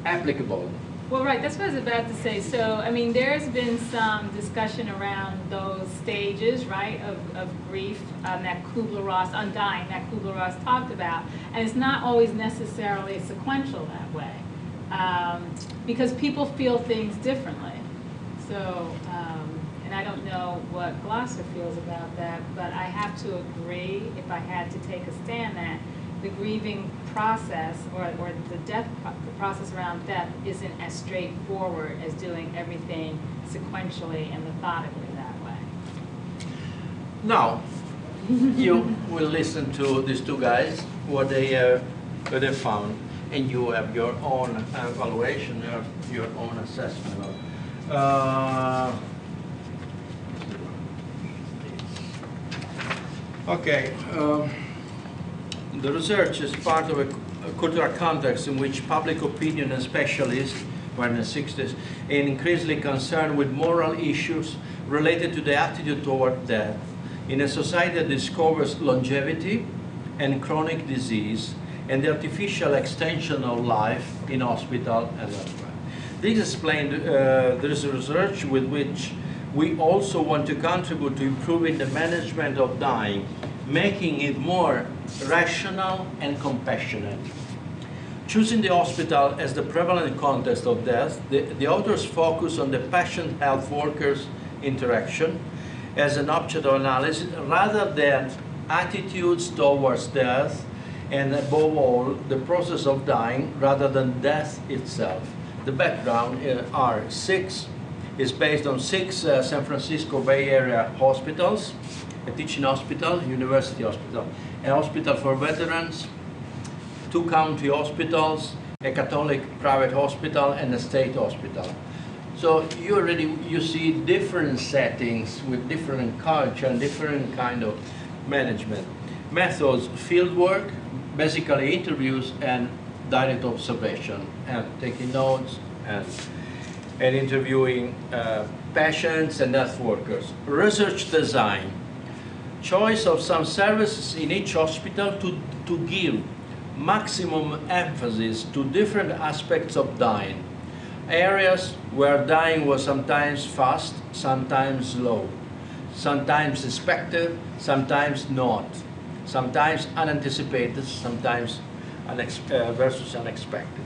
applicable. Well, right, that's what I was about to say. So, I mean, there's been some discussion around those stages, right, of grief that Kubler-Ross, undying, that Kubler-Ross talked about. And it's not always necessarily sequential that way. Because people feel things differently. So, and I don't know what Glasser feels about that, but I have to agree, if I had to take a stand, that the grieving process or the process around death isn't as straightforward as doing everything sequentially and methodically that way. Now, you will listen to these two guys, what they found, and you have your own evaluation, your own assessment. Okay. The research is part of a cultural context in which public opinion and specialists were in the 60s and increasingly concerned with moral issues related to the attitude toward death in a society that discovers longevity and chronic disease and the artificial extension of life in hospital and elsewhere. This explained there is a research with which we also want to contribute to improving the management of dying, making it more rational and compassionate. Choosing the hospital as the prevalent context of death, the authors focus on the patient health workers' interaction as an object of analysis rather than attitudes towards death and above all the process of dying rather than death itself. The background is based on 6 San Francisco Bay Area hospitals, a teaching hospital, university hospital, a hospital for veterans, 2 county hospitals, a Catholic private hospital, and a state hospital. So you see different settings with different culture and different kind of management. Methods, field work, basically interviews and direct observation and taking notes and interviewing patients and health workers. Research design, choice of some services in each hospital to give maximum emphasis to different aspects of dying. Areas where dying was sometimes fast, sometimes slow, sometimes expected, sometimes not, sometimes unanticipated, sometimes versus unexpected.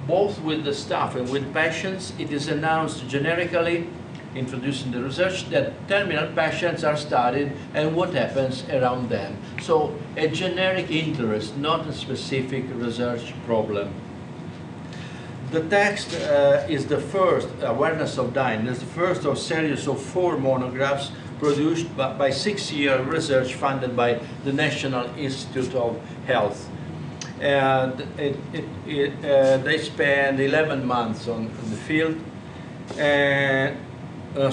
Both with the staff and with patients, it is announced generically, introducing the research, that terminal patients are studied and what happens around them. So a generic interest, not a specific research problem. The text is the first, Awareness of Dying, is the first of a series of 4 monographs produced by 6-year research funded by the National Institute of Health. And they spend 11 months on the field. And the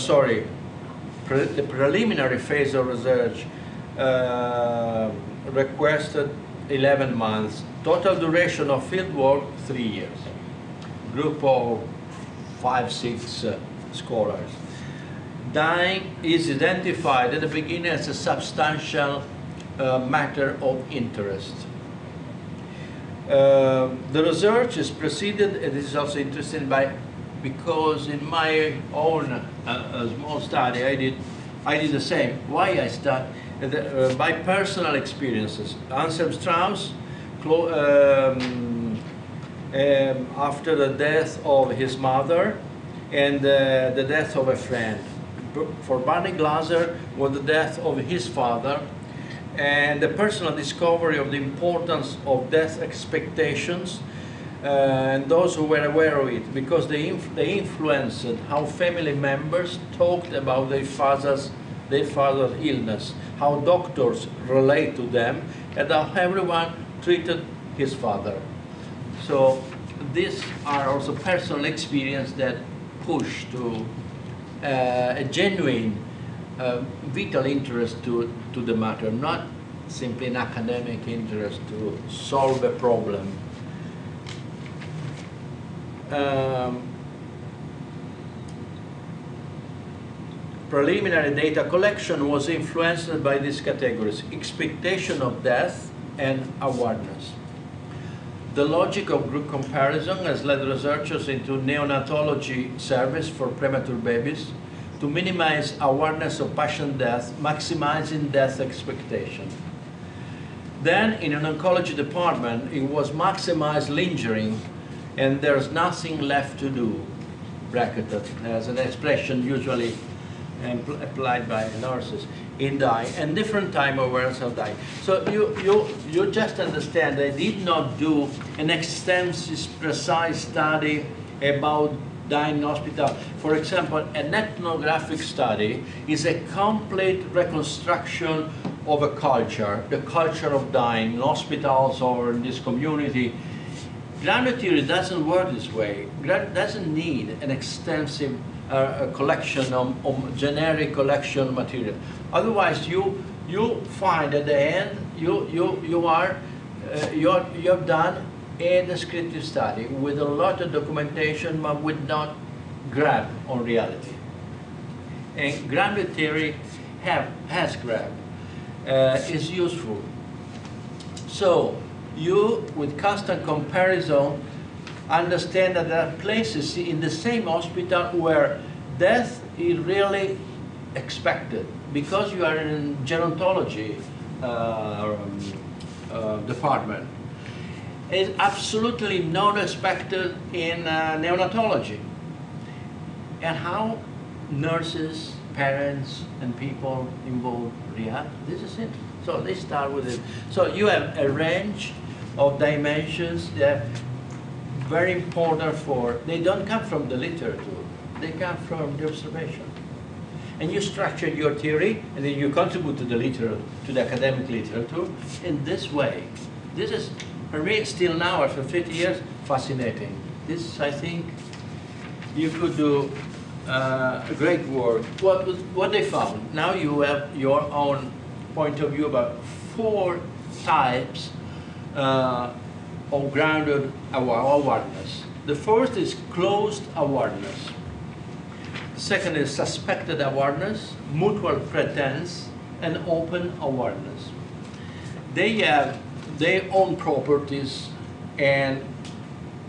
preliminary phase of research requested 11 months. Total duration of field work, 3 years. Group of 5-6 scholars. Dying is identified at the beginning as a substantial matter of interest. The research is preceded, and this is also interesting, because in my own small study I did the same. Why I start? By personal experiences. Anselm Strauss, after the death of his mother and the death of a friend. For Barney Glaser was the death of his father and the personal discovery of the importance of death expectations and those who were aware of it, because they influenced how family members talked about their father's illness, how doctors relate to them, and how everyone treated his father. So these are also personal experience that push to a genuine vital interest to the matter, not simply an academic interest to solve a problem. Preliminary data collection was influenced by these categories: expectation of death and awareness. The logic of group comparison has led researchers into neonatology service for premature babies to minimize awareness of patient death, maximizing death expectation. Then, in an oncology department, it was maximize lingering, and there's nothing left to do, bracketed, as an expression usually applied by nurses, in dying, and different time awareness of dying. So you just understand they did not do an extensive, precise study about dying in hospital. For example, an ethnographic study is a complete reconstruction of a culture, the culture of dying in hospitals or in this community. Grounded theory doesn't work this way. Doesn't need an extensive collection of generic collection material. Otherwise, you find at the end you have done a descriptive study with a lot of documentation, but with not grab on reality. And grounded theory has grab, is useful. So you, with constant comparison, understand that there are places in the same hospital where death is really expected, because you are in gerontology department. It's absolutely not expected in neonatology. And how nurses, parents, and people involved react, this is it. So they start with it. So you have a range of dimensions that very important they don't come from the literature, they come from the observation. And you structure your theory, and then you contribute to the literature, to the academic literature in this way. This is, for me, still now, after 50 years, fascinating. This, I think, you could do Great work. What they found, now you have your own point of view about 4 types of grounded awareness. The first is closed awareness. The second is suspected awareness, mutual pretense, and open awareness. They have their own properties, and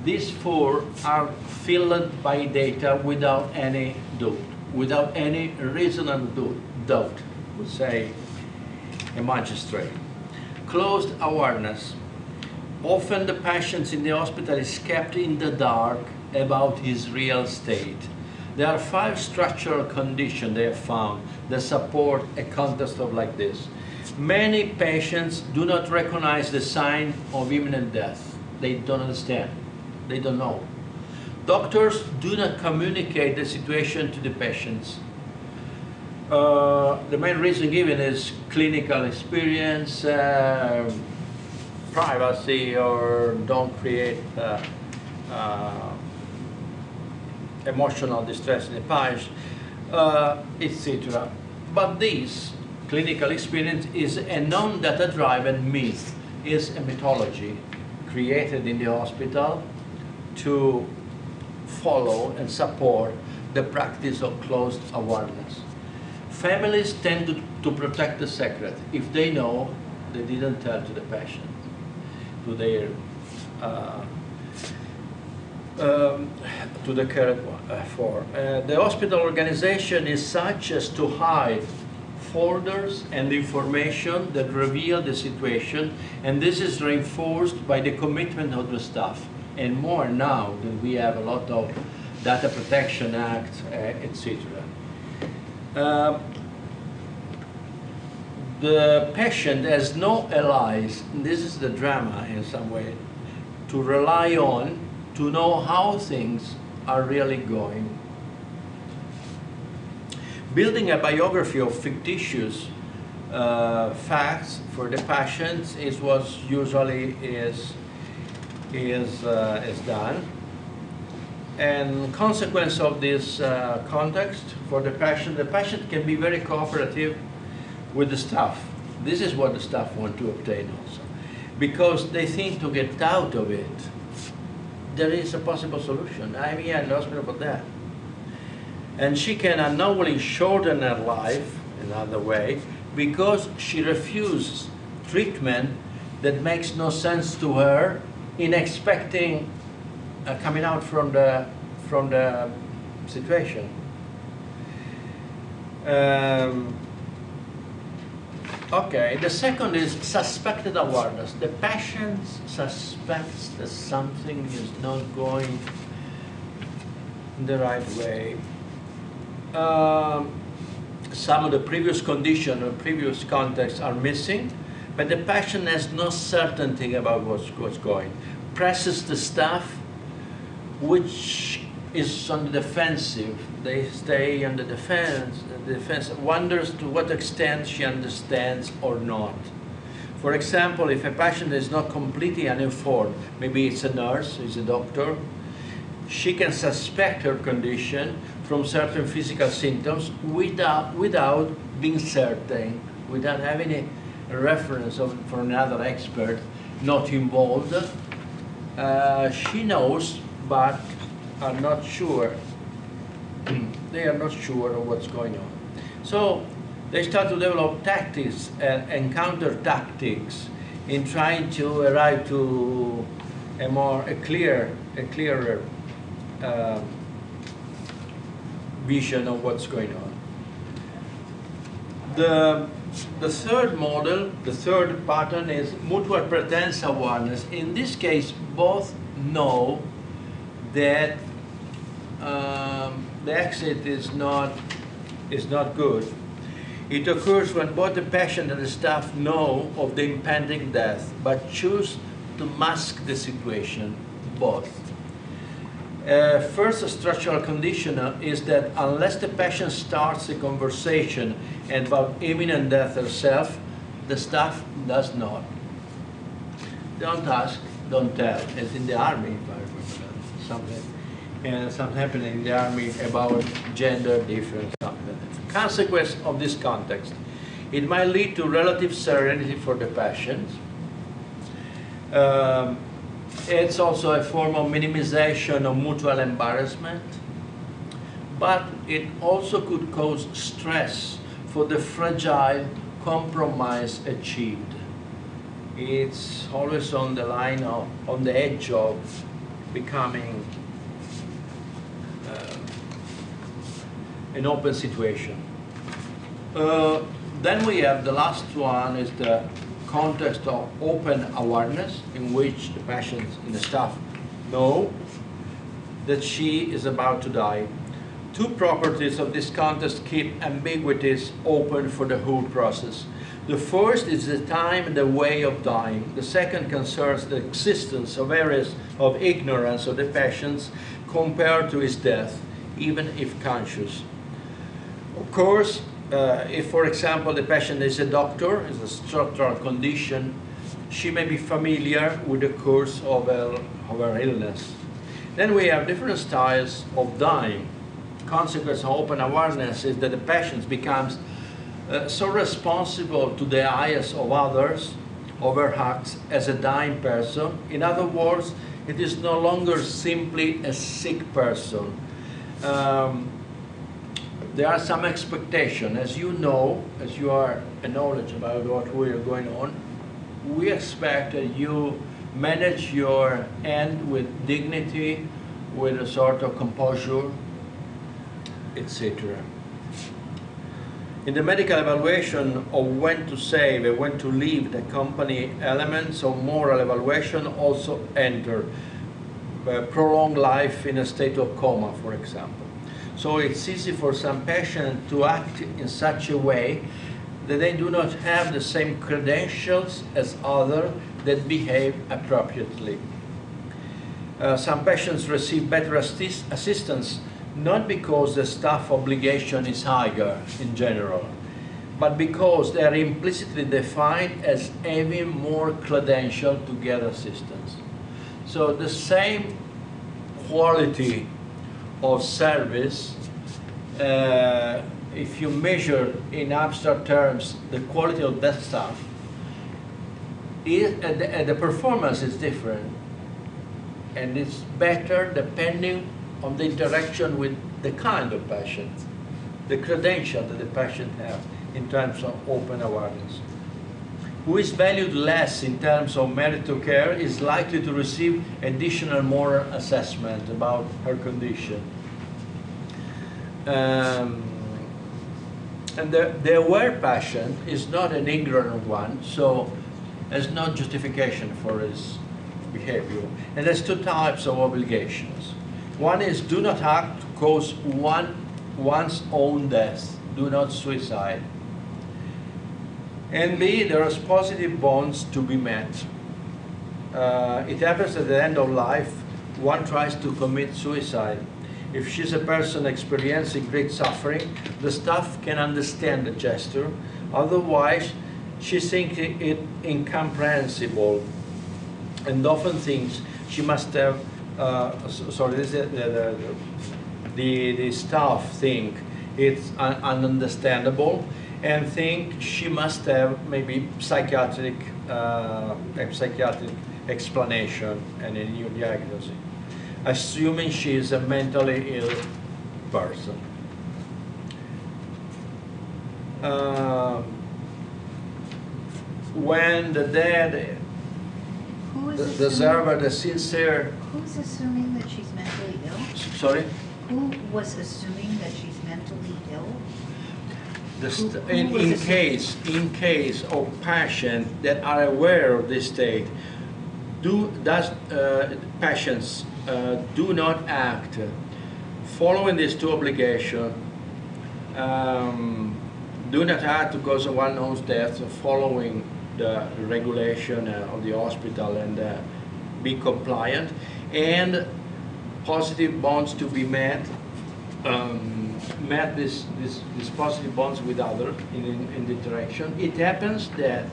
these 4 are filled by data without any doubt, without any reasonable doubt, would say a magistrate. Closed awareness. Often the patient in the hospital is kept in the dark about his real state. There are 5 structural conditions they have found that support a context of like this. Many patients do not recognize the sign of imminent death. They don't understand. They don't know. Doctors do not communicate the situation to the patients. The main reason given is clinical experience, privacy, or don't create emotional distress in the patient, etc. But this clinical experience is a non-data-driven myth, is a mythology created in the hospital to follow and support the practice of closed awareness. Families tend to protect the secret. If they know, they didn't tell to the patient, to their to the cared for. The hospital organization is such as to hide folders and information that reveal the situation, and this is reinforced by the commitment of the staff. And more now that we have a lot of Data Protection Act, etc. The patient has no allies, and this is the drama in some way, to rely on to know how things are really going. Building a biography of fictitious facts for the patients is what usually is done. And consequence of this context for the patient can be very cooperative with the staff. This is what the staff want to obtain also, because they think to get out of it, there is a possible solution. I'm here in the hospital for that. And she can unknowingly shorten her life another way because she refuses treatment that makes no sense to her in expecting coming out from the situation. Okay, the second is suspected awareness. The patient suspects that something is not going the right way. Some of the previous condition or previous contexts are missing, but the patient has no certainty about what's going. Presses the staff, which is on the defensive. They stay on the defense, wonders to what extent she understands or not. For example, if a patient is not completely uninformed, maybe it's a nurse, it's a doctor, she can suspect her condition from certain physical symptoms without being certain, without having a reference for another expert not involved. She knows, but are not sure. They are not sure of what's going on. So they start to develop tactics and counter tactics in trying to arrive to a clearer vision of what's going on. The third model, the third pattern is mutual pretense awareness. In this case, both know that the exit is not good. It occurs when both the patient and the staff know of the impending death, but choose to mask the situation, both. First structural condition is that unless the patient starts a conversation about imminent death herself, the staff does not. Don't ask, don't tell. As in the army, if I remember something. and something happening in the army about gender difference. Consequence of this context, it might lead to relative serenity for the patient. It's also a form of minimization of mutual embarrassment, but it also could cause stress for the fragile compromise achieved. It's always on the line of, on the edge of becoming an open situation. Then we have the last one is the context of open awareness, in which the patients and the staff know that she is about to die. Two properties of this context keep ambiguities open for the whole process. The first is the time and the way of dying. The second concerns the existence of areas of ignorance of the patients compared to his death, even if conscious. Of course, if, for example, the patient is a doctor, is a structural condition, she may be familiar with the course of her illness. Then we have different styles of dying. Consequence of open awareness is that the patient becomes so responsible to the eyes of others, of her acts as a dying person. In other words, it is no longer simply a sick person. There are some expectations. As you know, as you are a knowledge about what we are going on, we expect that you manage your end with dignity, with a sort of composure, etc. In the medical evaluation of when to save and when to leave the company, elements of moral evaluation also enter. Prolonged life in a state of coma, for example. So it's easy for some patients to act in such a way that they do not have the same credentials as others that behave appropriately. Some patients receive better assistance not because the staff obligation is higher in general, but because they are implicitly defined as having more credential to get assistance. So the same quality of service, if you measure in abstract terms the quality of that staff, the performance is different, and it's better depending on the interaction with the kind of patient, the credential that the patient has in terms of open awareness. Who is valued less in terms of merit to care is likely to receive additional moral assessment about her condition. And the aware patient is not an ignorant one, so there's no justification for his behavior. And there's two types of obligations. One is do not act to cause one's own death, do not suicide. And B, there are positive bonds to be met. It happens at the end of life, one tries to commit suicide. If she's a person experiencing great suffering, the staff can understand the gesture. Otherwise, she thinks it incomprehensible and often thinks she must have, the staff think it's ununderstandable and think she must have maybe psychiatric explanation and a new diagnosis, assuming she is a mentally ill person. When the dead deserve the sincere... Who's assuming that she's mentally ill? Sorry? Who was assuming that she's mentally ill? In case of patients that are aware of this state, patients do not act following these two obligations, do not act because of one knows death, following the regulation of the hospital and be compliant, and positive bonds to be met, met these positive bonds with others in the interaction. It happens that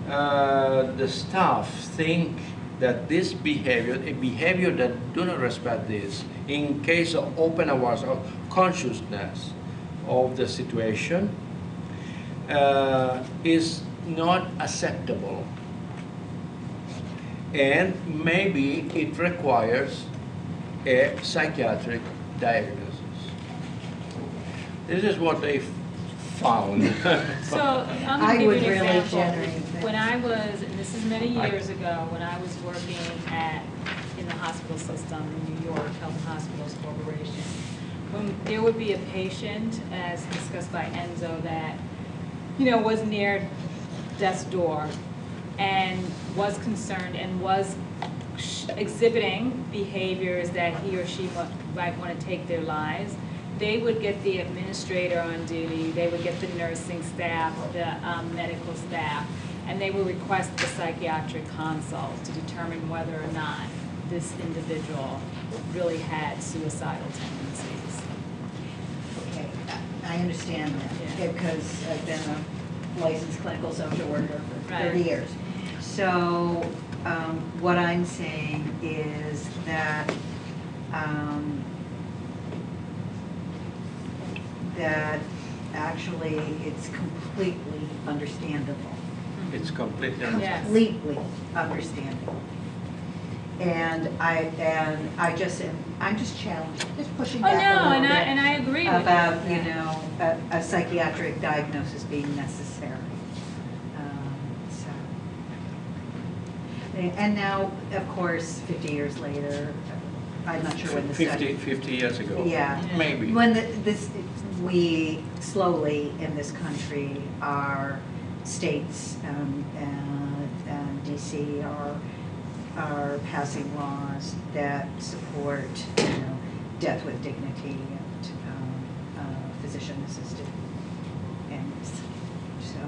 the staff think that this behavior, a behavior that do not respect this, in case of open awareness or consciousness of the situation, is not acceptable. And maybe it requires a psychiatric diagnosis. This is what they found. So I'm I going to give would you an really example. generate that. When I was, and this is many years ago, when I was working in the hospital system in New York, Health and Hospitals Corporation, when there would be a patient, as discussed by Enzo, that, was near death's door and was concerned and was exhibiting behaviors that he or she might want to take their lives, they would get the administrator on duty, they would get the nursing staff, the medical staff, and they would request a psychiatric consult to determine whether or not this individual really had suicidal tendencies. Okay, I understand that, Yeah. because I've been a licensed clinical social worker for 30 Right. years. So, what I'm saying is that, that actually it's completely understandable. It's completely Yes. Completely understandable. And I'm just challenged, just pushing Oh, no, back a little bit. and I agree with you. About, a psychiatric diagnosis being necessary. So. And now, of course, 50 years later, I'm not sure when the study. 50 years ago. Yeah. Maybe. When we slowly in this country, our states and DC are passing laws that support, death with dignity and physician-assisted ends. So,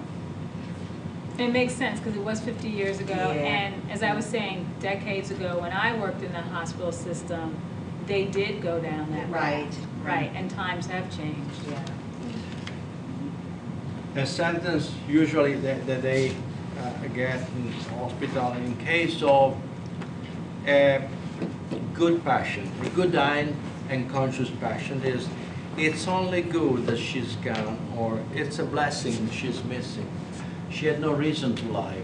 It makes sense, because it was 50 years ago, Yeah. and as I was saying, decades ago, when I worked in the hospital system, they did go down that route. Right. Right, and times have changed. yeah. A sentence usually that they get in hospital in case of a good patient, a good dying and conscious patient is, it's only good that she's gone, or it's a blessing she's missing. She had no reason to lie.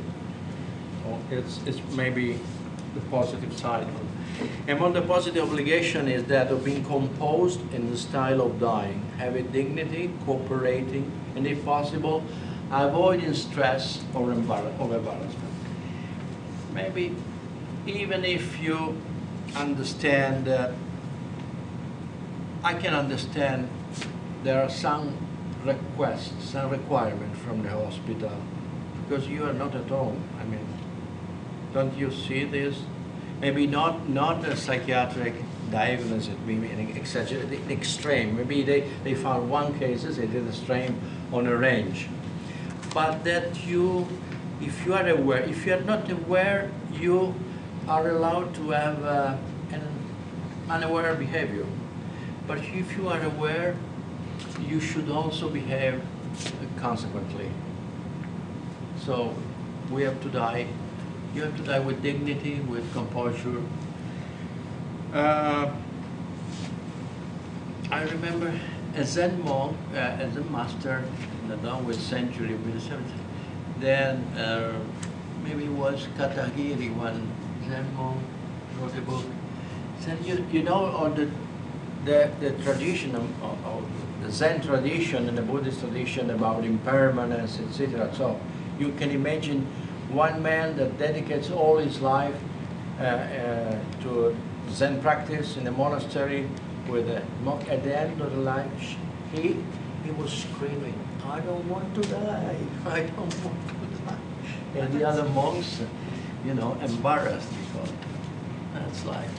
Or it's maybe the positive side. Among the positive obligation is that of being composed in the style of dying, having dignity, cooperating, and if possible, avoiding stress or embarrassment. Maybe even if you understand that, I can understand there are some requests, some requirements from the hospital, because you are not at home. I mean, don't you see this? Maybe not a psychiatric diagnosis, maybe an extreme. Maybe they found one cases, they did extreme on a range. But that if you are aware, if you are not aware, you are allowed to have an unaware behavior. But if you are aware, you should also behave consequently. So we have to die. You have to die with dignity, with composure. I remember a Zen monk, a Zen master in the downward century, then maybe it was Katagiri, one Zen monk wrote a book. Said, on the tradition of the Zen tradition and the Buddhist tradition about impermanence, etc. So you can imagine one man that dedicates all his life to Zen practice in a monastery with a monk. At the end of the life, he was screaming, "I don't want to die, I don't want to die." And the other monks, embarrassed because that's life.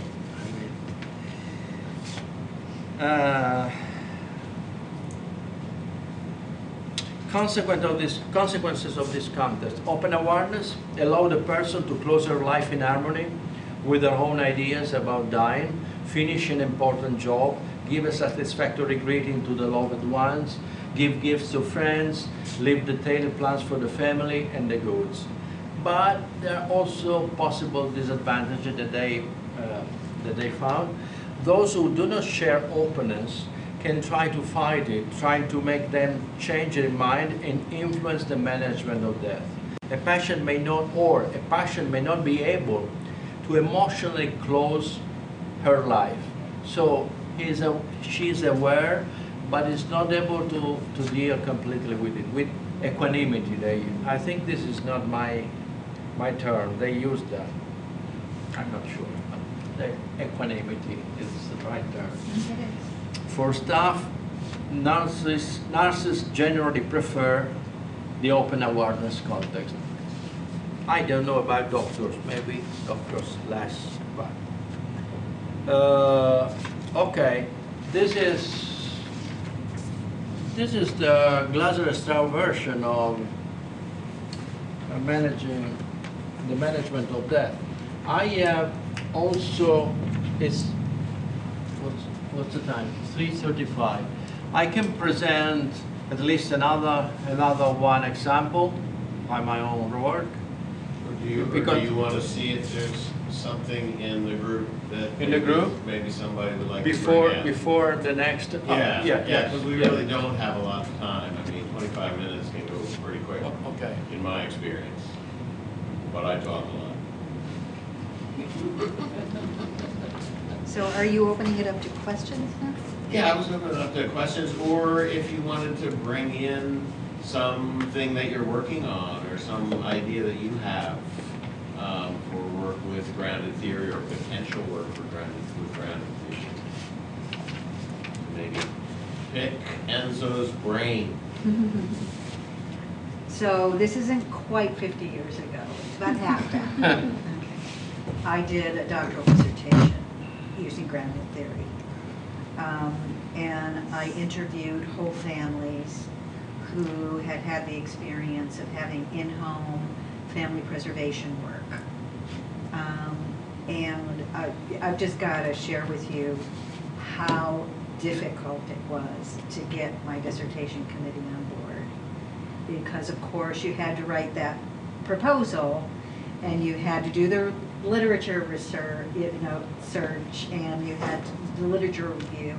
Consequences of this contest. Open awareness, allow the person to close her life in harmony with their own ideas about dying, finish an important job, give a satisfactory greeting to the loved ones, give gifts to friends, leave detailed plans for the family and the goods. but there are also possible disadvantages that they found. Those who do not share openness can try to fight it, trying to make them change their mind and influence the management of death. A patient may not be able to emotionally close her life. So she's aware, but is not able to deal completely with it, with equanimity. I think this is not my term, they use that. I'm not sure, but equanimity is the right term. For staff, nurses generally prefer the open awareness context. I don't know about doctors, maybe doctors less, but okay. This is the Glaser-Strauss version of managing the management of death. I have also what's the time? 3:35. I can present at least another one example by my own work. Or do you want to see if there's something in the group that maybe somebody would like to bring in? Before the next. Because we really don't have a lot of time. I mean, 25 minutes can go pretty quick. Okay. In my experience, but I talk a lot. So are you opening it up to questions now? Yeah, I was opening it up to questions, or if you wanted to bring in something that you're working on, or some idea that you have for work with grounded theory, or potential work for grounded theory. Maybe pick Enzo's brain. So this isn't quite 50 years ago, it's about half that. Okay. I did a doctoral dissertation using grounded theory. And I interviewed whole families who had had the experience of having in-home family preservation work. And I've just got to share with you how difficult it was to get my dissertation committee on board. Because of course you had to write that proposal, and you had to do the literature research, search, and you had to do the literature review,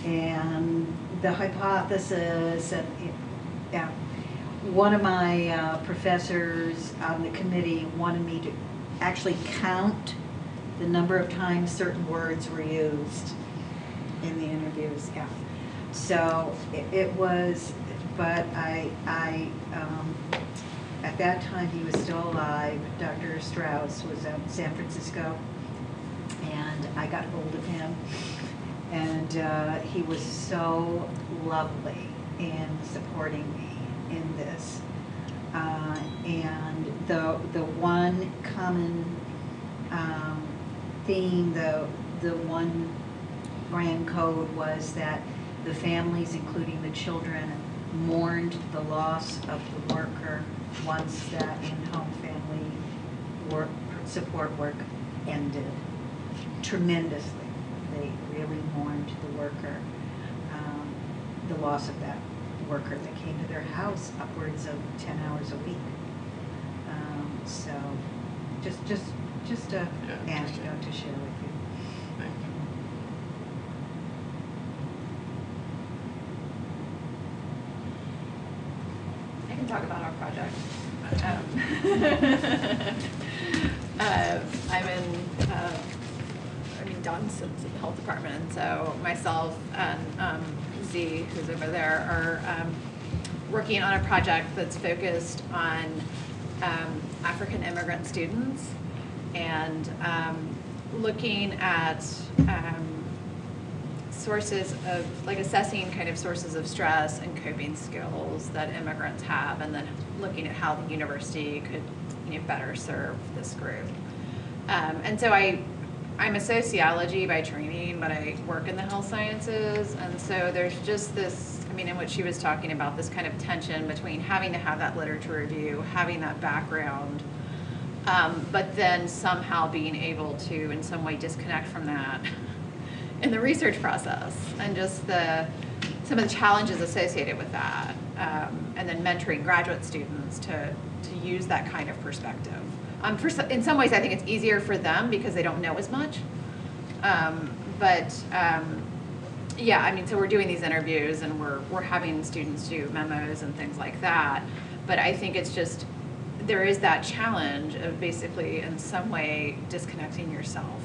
and the hypothesis, and yeah. One of my professors on the committee wanted me to actually count the number of times certain words were used in the interviews. Yeah. So it was, but at that time he was still alive. Dr. Strauss was out in San Francisco, and I got hold of him, and he was so lovely in supporting me in this. And the one common theme, the one grand code was that the families, including the children, mourned the loss of the worker once that in-home family support work ended tremendously. They really mourned the worker, the loss of that worker that came to their house upwards of 10 hours a week. So just a anecdote to share with you. Thank you. I can talk about our project. Don sits at the health department, and so myself and Z, who's over there, are working on a project that's focused on African immigrant students, and looking at sources of, like, assessing kind of sources of stress and coping skills that immigrants have, and then looking at how the university could, better serve this group. And so I'm a sociology by training, but I work in the health sciences, and so there's just this, in what she was talking about, this kind of tension between having to have that literature review, having that background, but then somehow being able to in some way disconnect from that in the research process, and just some of the challenges associated with that, and then mentoring graduate students to use that kind of perspective. In some ways, I think it's easier for them because they don't know as much. Yeah, I mean, so we're doing these interviews and we're having students do memos and things like that. But I think it's just, there is that challenge of basically in some way disconnecting yourself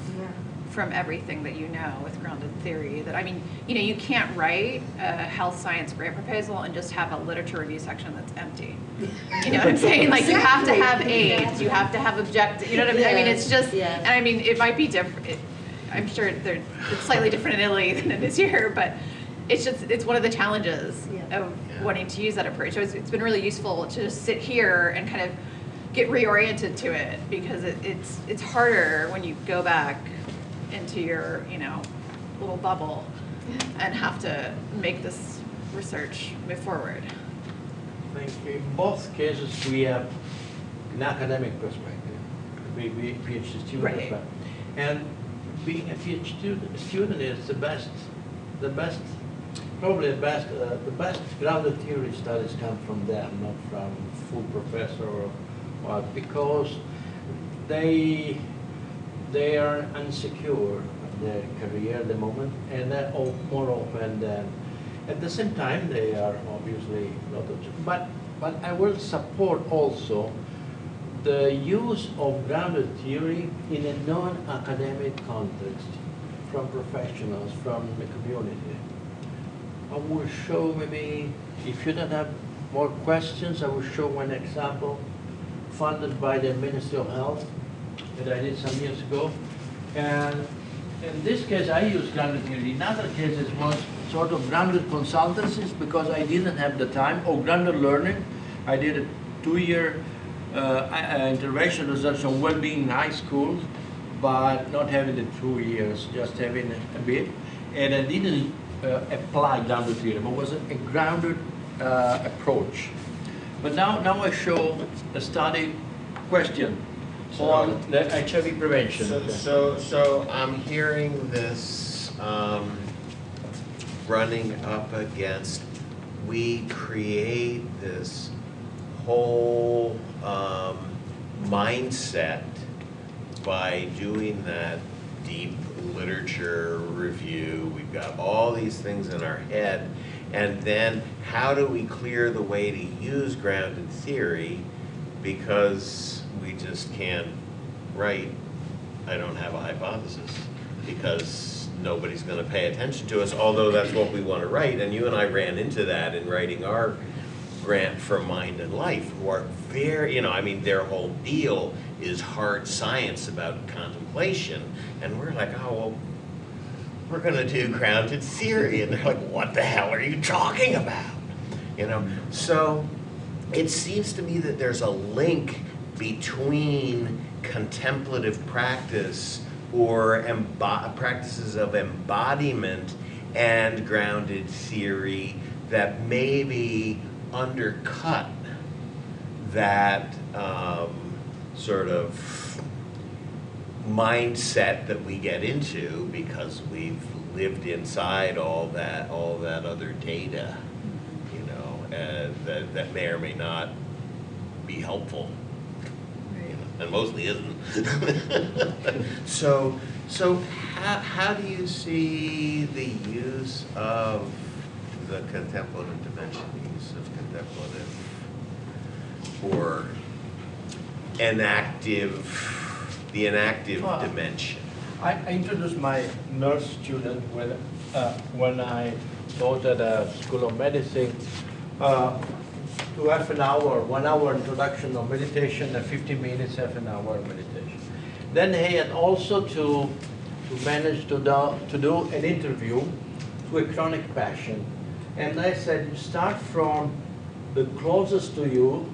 from everything that you know with grounded theory. That, I mean, you know, you can't write a health science grant proposal and just have a literature review section that's empty. You know what I'm saying? Like, you have to have aids, you have to have objective, you know what I mean? I mean, it's just, and I mean, it might be different. I'm sure it's slightly different in Italy than it is here, but it's just, it's one of the challenges of wanting to use that approach. So it's been really useful to just sit here and kind of get reoriented to it, because it's harder when you go back into your, you know, little bubble and have to make this research move forward. I think in both cases we have an academic perspective, we PhD student Right. perspective. And being a PhD student is the best, probably the best grounded theory studies come from them, not from full professor or because they are unsecure in their career at the moment, and they're more open than. At the same time, they are obviously not. But I will support also the use of grounded theory in a non-academic context, from professionals, from the community. I will show, maybe, if you don't have more questions, I will show one example funded by the Ministry of Health that I did some years ago. And in this case, I used grounded theory. In other cases, it was sort of grounded consultancies because I didn't have the time, or grounded learning. I did a 2-year intervention research on well-being in high schools, but not having the 2 years, just having a bit. And I didn't apply grounded theory, but it was a grounded approach. But now I show a study question on the HIV prevention. So I'm hearing this running up against, we create this whole mindset by doing that deep literature review. We've got all these things in our head, and then how do we clear the way to use grounded theory, because we just can't write, I don't have a hypothesis, because nobody's going to pay attention to us, although that's what we want to write. And you and I ran into that in writing our grant for Mind and Life, who are very, you know, I mean, their whole deal is hard science about contemplation. And we're like, oh, well, we're going to do grounded theory. And they're like, what the hell are you talking about? You know, so it seems to me that there's a link between contemplative practice or practices of embodiment and grounded theory that maybe undercut that sort of mindset that we get into because we've lived inside all that other data, you know, that may or may not be helpful, you know, and mostly isn't. So how do you see the use of the contemplative dimension, the use of contemplative or the inactive dimension? I introduced my nurse student when I taught at a School of Medicine to half an hour, 1 hour introduction of meditation, and 15 minutes, half an hour meditation. Then he had also to manage to do an interview to a chronic patient. And I said, you start from the closest to you,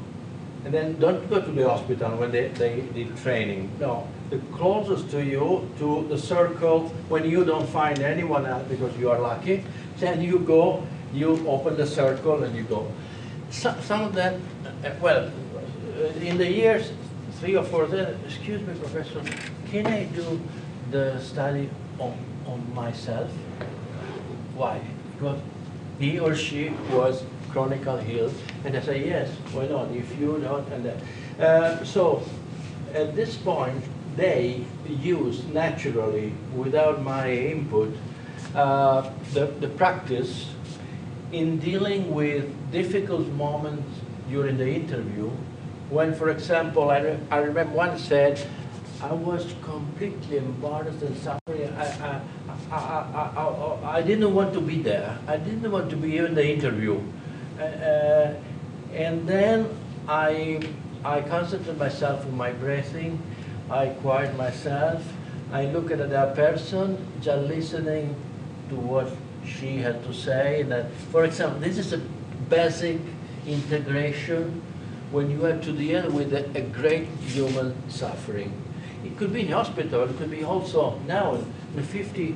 and then don't go to the hospital when they did training. No, the closest to you, to the circle, when you don't find anyone else because you are lucky, then you go, you open the circle and you go. Some of them, in the years 3 or 4, then, excuse me, professor, can I do the study on myself? Why? Because he or she was chronicle ill? And I say, yes, why not? If you don't, and then. So at this point, they use naturally, without my input, the practice in dealing with difficult moments during the interview, when, for example, I remember one said, I was completely embarrassed and suffering. I didn't want to be there. I didn't want to be in the interview. And then I concentrate myself on my breathing. I quiet myself. I look at that person, just listening to what she had to say. That, for example, this is a basic integration when you have to deal with a great human suffering. It could be in hospital, it could be also now a 50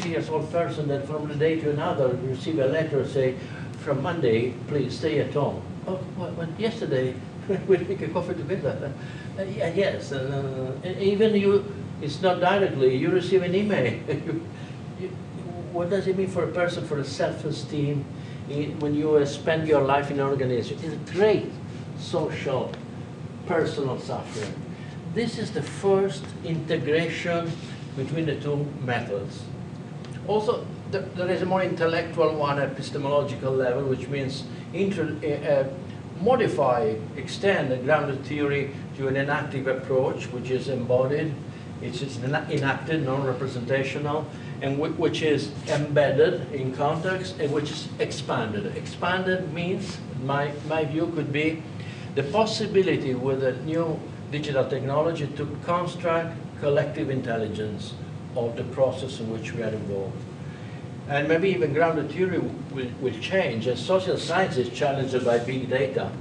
years old person that from the day to another receive a letter say, from Monday, please stay at home. Oh, well, yesterday we drink a coffee together. Yes, even you, it's not directly, you receive an email. What does it mean for a person, for a self-esteem, when you spend your life in an organization? It's great social, personal suffering. This is the first integration between the two methods. Also, there is a more intellectual one, epistemological level, which means modify, extend the grounded theory to an enactive approach, which is embodied, it is enacted, non-representational, and which is embedded in context, and which is expanded. Expanded means, my view could be, the possibility with a new digital technology to construct collective intelligence of the process in which we are involved. And maybe even grounded theory will change, as social science is challenged by big data.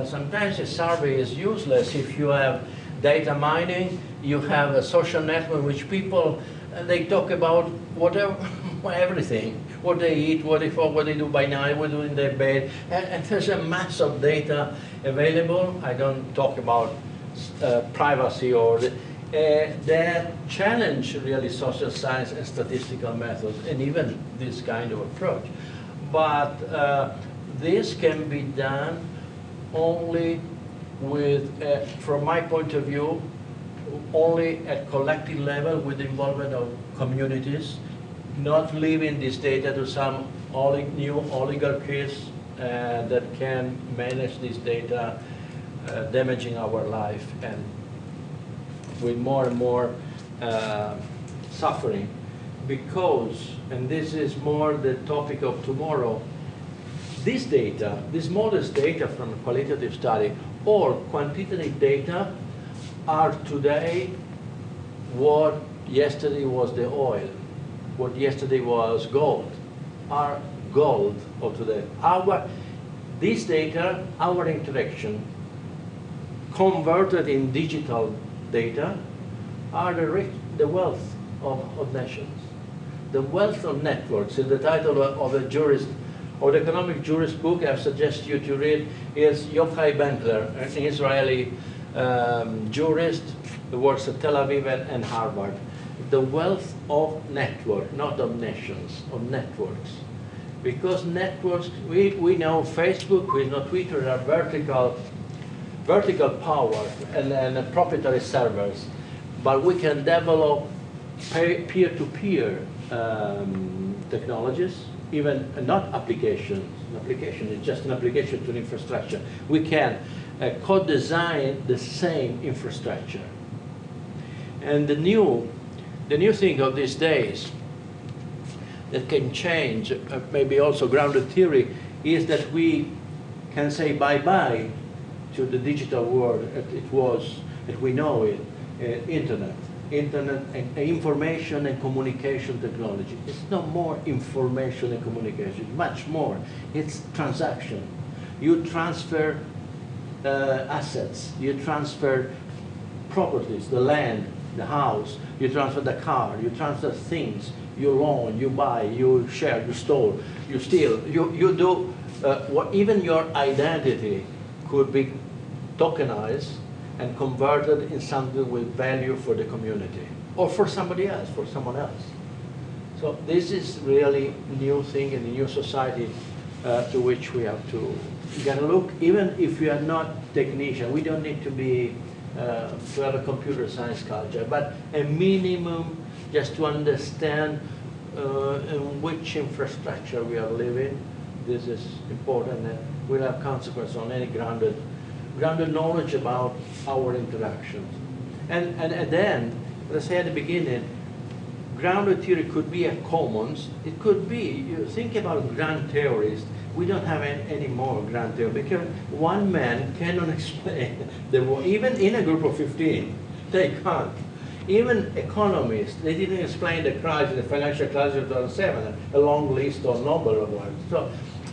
Sometimes a survey is useless if you have data mining, you have a social network in which people, they talk about whatever, everything, what they eat, what they do by night, what they do in their bed, and there's a mass of data available. I don't talk about privacy or that challenge really social science and statistical methods, and even this kind of approach. But this can be done only with, from my point of view, only at collective level with the involvement of communities, not leaving this data to some new oligarchies that can manage this data, damaging our life and with more and more suffering. Because, and this is more the topic of tomorrow, this data, this modest data from a qualitative study or quantitative data are today what yesterday was the oil, what yesterday was gold, are gold of today. This data, our interaction, converted in digital data, are the wealth of nations. The wealth of networks is the title of a jurist, or the economic jurist book I suggest you to read is Yochai Benkler, an Israeli jurist who works at Tel Aviv and Harvard. The wealth of network, not of nations, of networks. Because networks, we know Facebook, we know Twitter are vertical power and proprietary servers, but we can develop peer-to-peer technologies, even not applications. An application is just an application to an infrastructure. We can co-design the same infrastructure. And the new thing of these days that can change, maybe also grounded theory, is that we can say bye-bye to the digital world as we know it, internet and information and communication technology. It's not more information and communication, much more. It's transaction. You transfer assets, you transfer properties, the land, the house, you transfer the car, you transfer things, you loan, you buy, you share, you store, you steal, you do, even your identity could be tokenized and converted in something with value for the community or for somebody else, for someone else. So this is really a new thing in the new society to which we have to get a look. Even if we are not technician, we don't need to be to have a computer science culture, but a minimum just to understand in which infrastructure we are living. This is important and will have consequence on any grounded knowledge about our interactions. And at the end, as I said at the beginning, grounded theory could be a commons. It could be, you think about grand theorists, we don't have any more grand theory because one man cannot explain the world, even in a group of 15, they can't. Even economists, they didn't explain the crisis, the financial crisis of 2007, a long list of Nobel Awards. So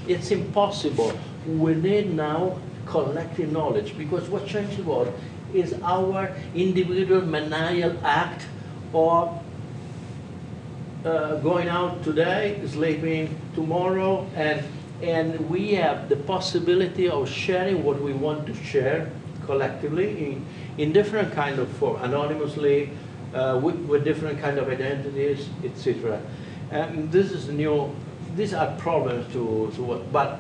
it's impossible. We need now collective knowledge because what changed the world is our individual maniacal act of going out today, sleeping tomorrow, and we have the possibility of sharing what we want to share collectively in different kind of form, anonymously, with different kind of identities, etc. And this is new. These are problems to what, but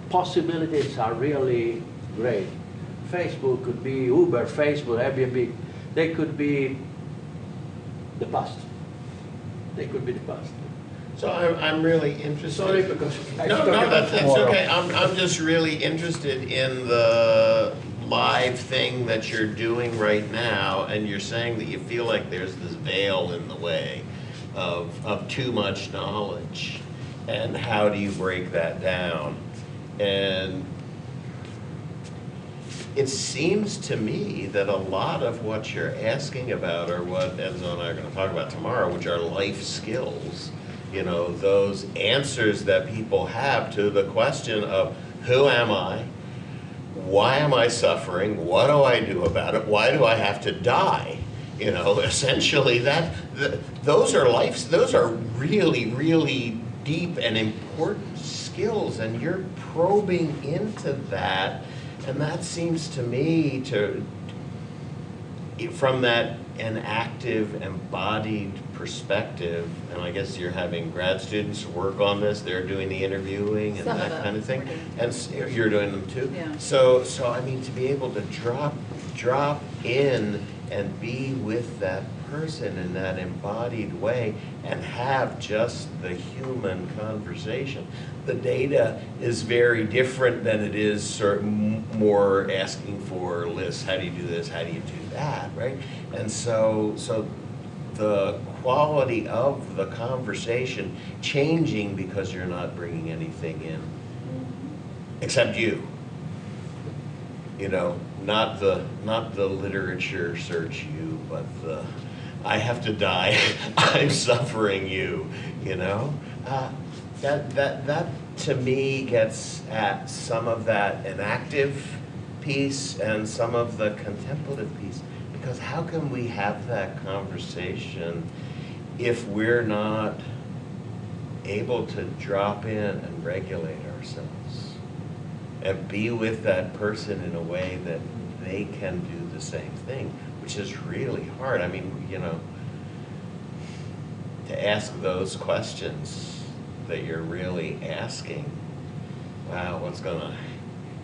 possibilities are really great. Facebook could be Uber, Facebook, Airbnb. They could be the past. They could be the past. So I'm really interested. Sorry, because I No, talk no, about that's tomorrow. okay. I'm just really interested in the live thing that you're doing right now, and you're saying that you feel like there's this veil in the way of too much knowledge, and how do you break that down? And it seems to me that a lot of what you're asking about are what Enzo and I are going to talk about tomorrow, which are life skills. You know, those answers that people have to the question of who am I? Why am I suffering? What do I do about it? Why do I have to die? You know, essentially those are really, really deep and important skills, and you're probing into that. And that seems to me from that an active, embodied perspective, and I guess you're having grad students work on this, they're doing the interviewing and Some of that them kind of thing. we're doing. And you're doing them too? Yeah. So I mean, to be able to drop in and be with that person in that embodied way and have just the human conversation. The data is very different than it is more asking for lists. How do you do this? How do you do that? Right? And so the quality of the conversation changing because you're not bringing anything in, except you. You know, not the literature search you, but the I have to die, I'm suffering you. You know, that to me gets at some of that enactive piece and some of the contemplative piece. Because how can we have that conversation if we're not able to drop in and regulate ourselves and be with that person in a way that they can do the same thing, which is really hard. I mean, you know, to ask those questions that you're really asking, wow,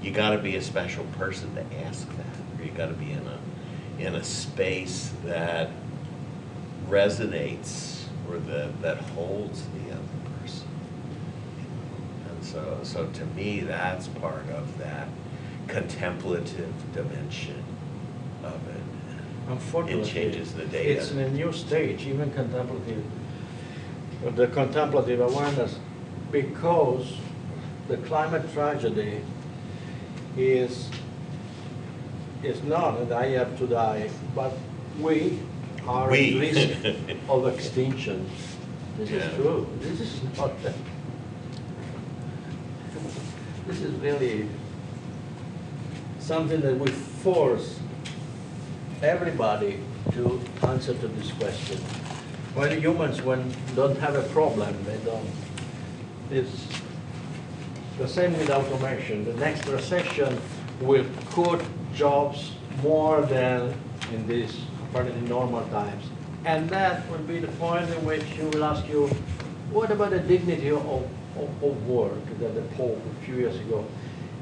you gotta be a special person to ask that, or you gotta be in a space that resonates or that holds the other person. And so to me, that's part of that contemplative dimension of it. Unfortunately, It changes the data. It's in a new stage, even contemplative, the contemplative awareness, because the climate tragedy is not that I have to die, but we are at risk of extinction. This is true. This is not. This is really something that we force everybody to answer to this question. When humans don't have a problem, they don't. It's the same with automation. The next recession will cut jobs more than in these apparently normal times. And that will be the point in which you will ask you, what about the dignity of work that the Pope a few years ago?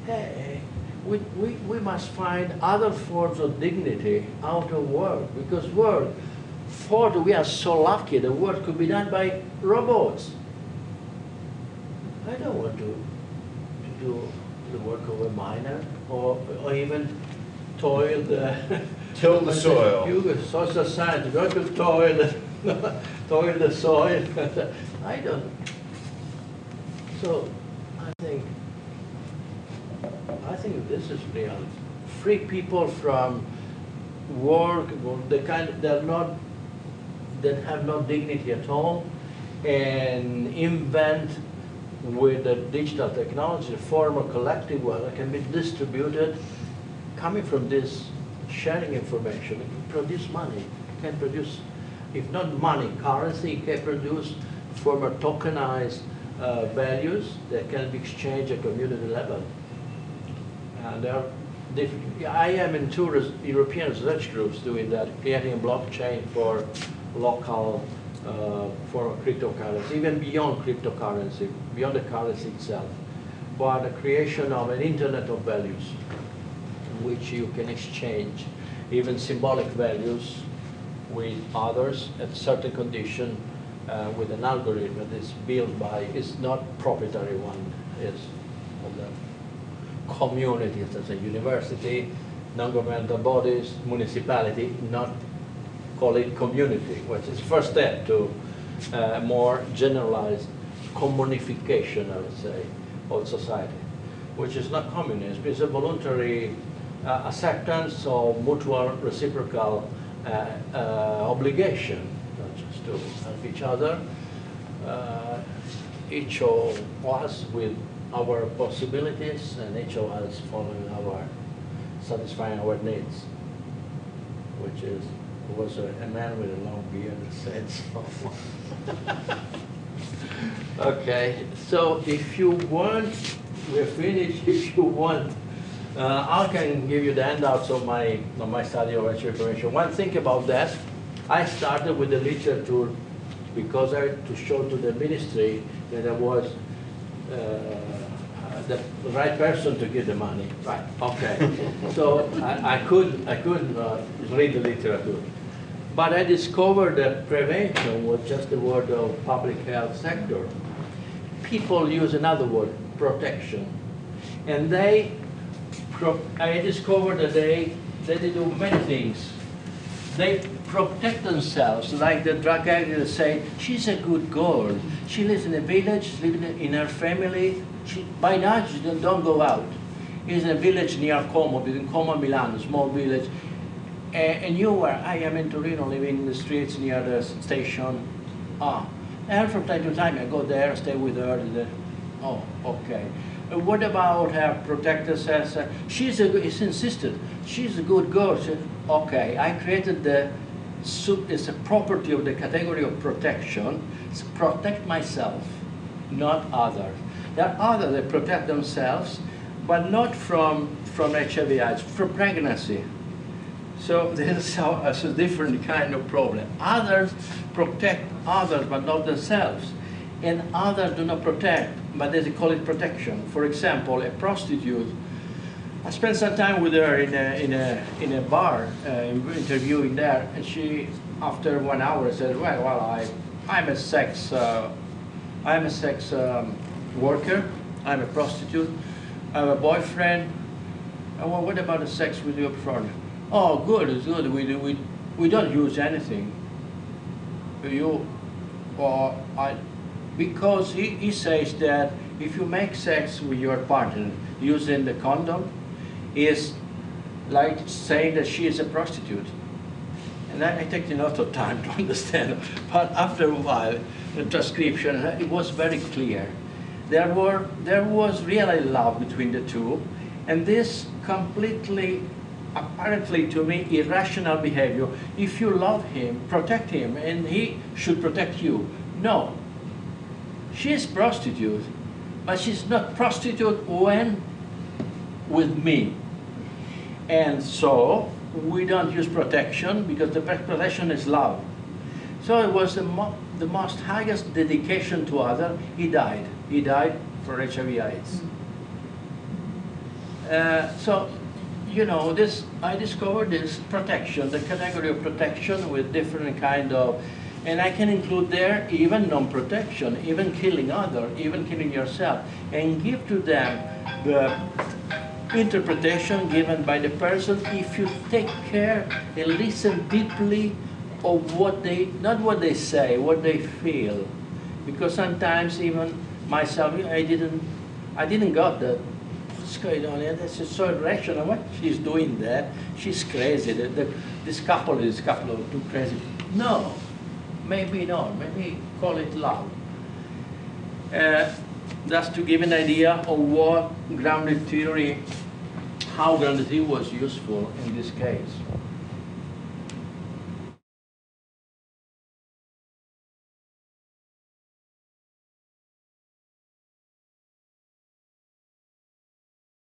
Hey, we must find other forms of dignity out of work, because work, we are so lucky that work could be done by robots. I don't want to do the work of a miner or even toil the Till the soil. Social science, go to toil the soil. I don't. So I think this is real. Free people from work, the kind that have no dignity at all, and invent with the digital technology a form of collective wealth that can be distributed, coming from this sharing information. It can produce money, can produce, if not money, currency. It can produce form of tokenized values that can be exchanged at community level. And there are different, I am in two European research groups doing that, creating a blockchain for local form of cryptocurrency, even beyond cryptocurrency, beyond the currency itself, but the creation of an internet of values in which you can exchange even symbolic values with others at certain condition with an algorithm that is built by, it's not proprietary one, it's of the community, such as university, non-governmental bodies, municipality, not call it community, which is first step to more generalized communification, I would say, of society, which is not communism, it's a voluntary acceptance of mutual reciprocal obligation, not just to help each other, each of us with our possibilities and each of us following satisfying our needs, which was a man with a long beard that said so. Okay, so if you want, we're finished. If you want, I can give you the handouts of my study of actual information. One thing about that, I started with the literature because I had to show to the ministry that I was the right person to give the money. Right. Okay. So I could read the literature, but I discovered that prevention was just the word of public health sector. People use another word, protection, and I discovered that they do many things. They protect themselves, like the drug addict say, she's a good girl. She lives in a village, living in her family. By night, she don't go out. It's a village near Como, between Como and Milan, a small village. And I am in Torino, living in the streets near the station. And from time to time, I go there, stay with her. Oh, okay. What about her protector says, it's insisted, she's a good girl. She, okay, I created it's a property of the category of protection. It's protect myself, not others. There are others that protect themselves, but not from HIV/AIDS, from pregnancy. So there's a different kind of problem. Others protect others, but not themselves. And others do not protect, but they call it protection. For example, a prostitute. I spent some time with her in a bar, interviewing there, and she, after 1 hour, said, "Well, I'm a sex worker. I'm a prostitute. I have a boyfriend. Well, what about the sex with your friend? Oh, good, it's good. We don't use anything. Because he says that if you make sex with your partner using the condom, is like saying that she is a prostitute. And I take a lot of time to understand, but after a while, the transcription, it was very clear. There was really love between the two, and this completely, apparently to me, irrational behavior. If you love him, protect him, and he should protect you. No. She is prostitute, but she's not prostitute when with me. And so we don't use protection because the protection is love. So it was a the most highest dedication to other, he died. He died for HIV/AIDS. So, you know, I discovered this protection, the category of protection with different kind of, and I can include there even non-protection, even killing other, even killing yourself, and give to them the interpretation given by the person if you take care and listen deeply of what they, not what they say, what they feel. Because sometimes even myself, I didn't got that. What's going on here? This is so irrational. What she's doing there? She's crazy. This couple is too crazy. No, maybe not. Maybe call it love. Just to give an idea of what grounded theory, how grounded theory was useful in this case.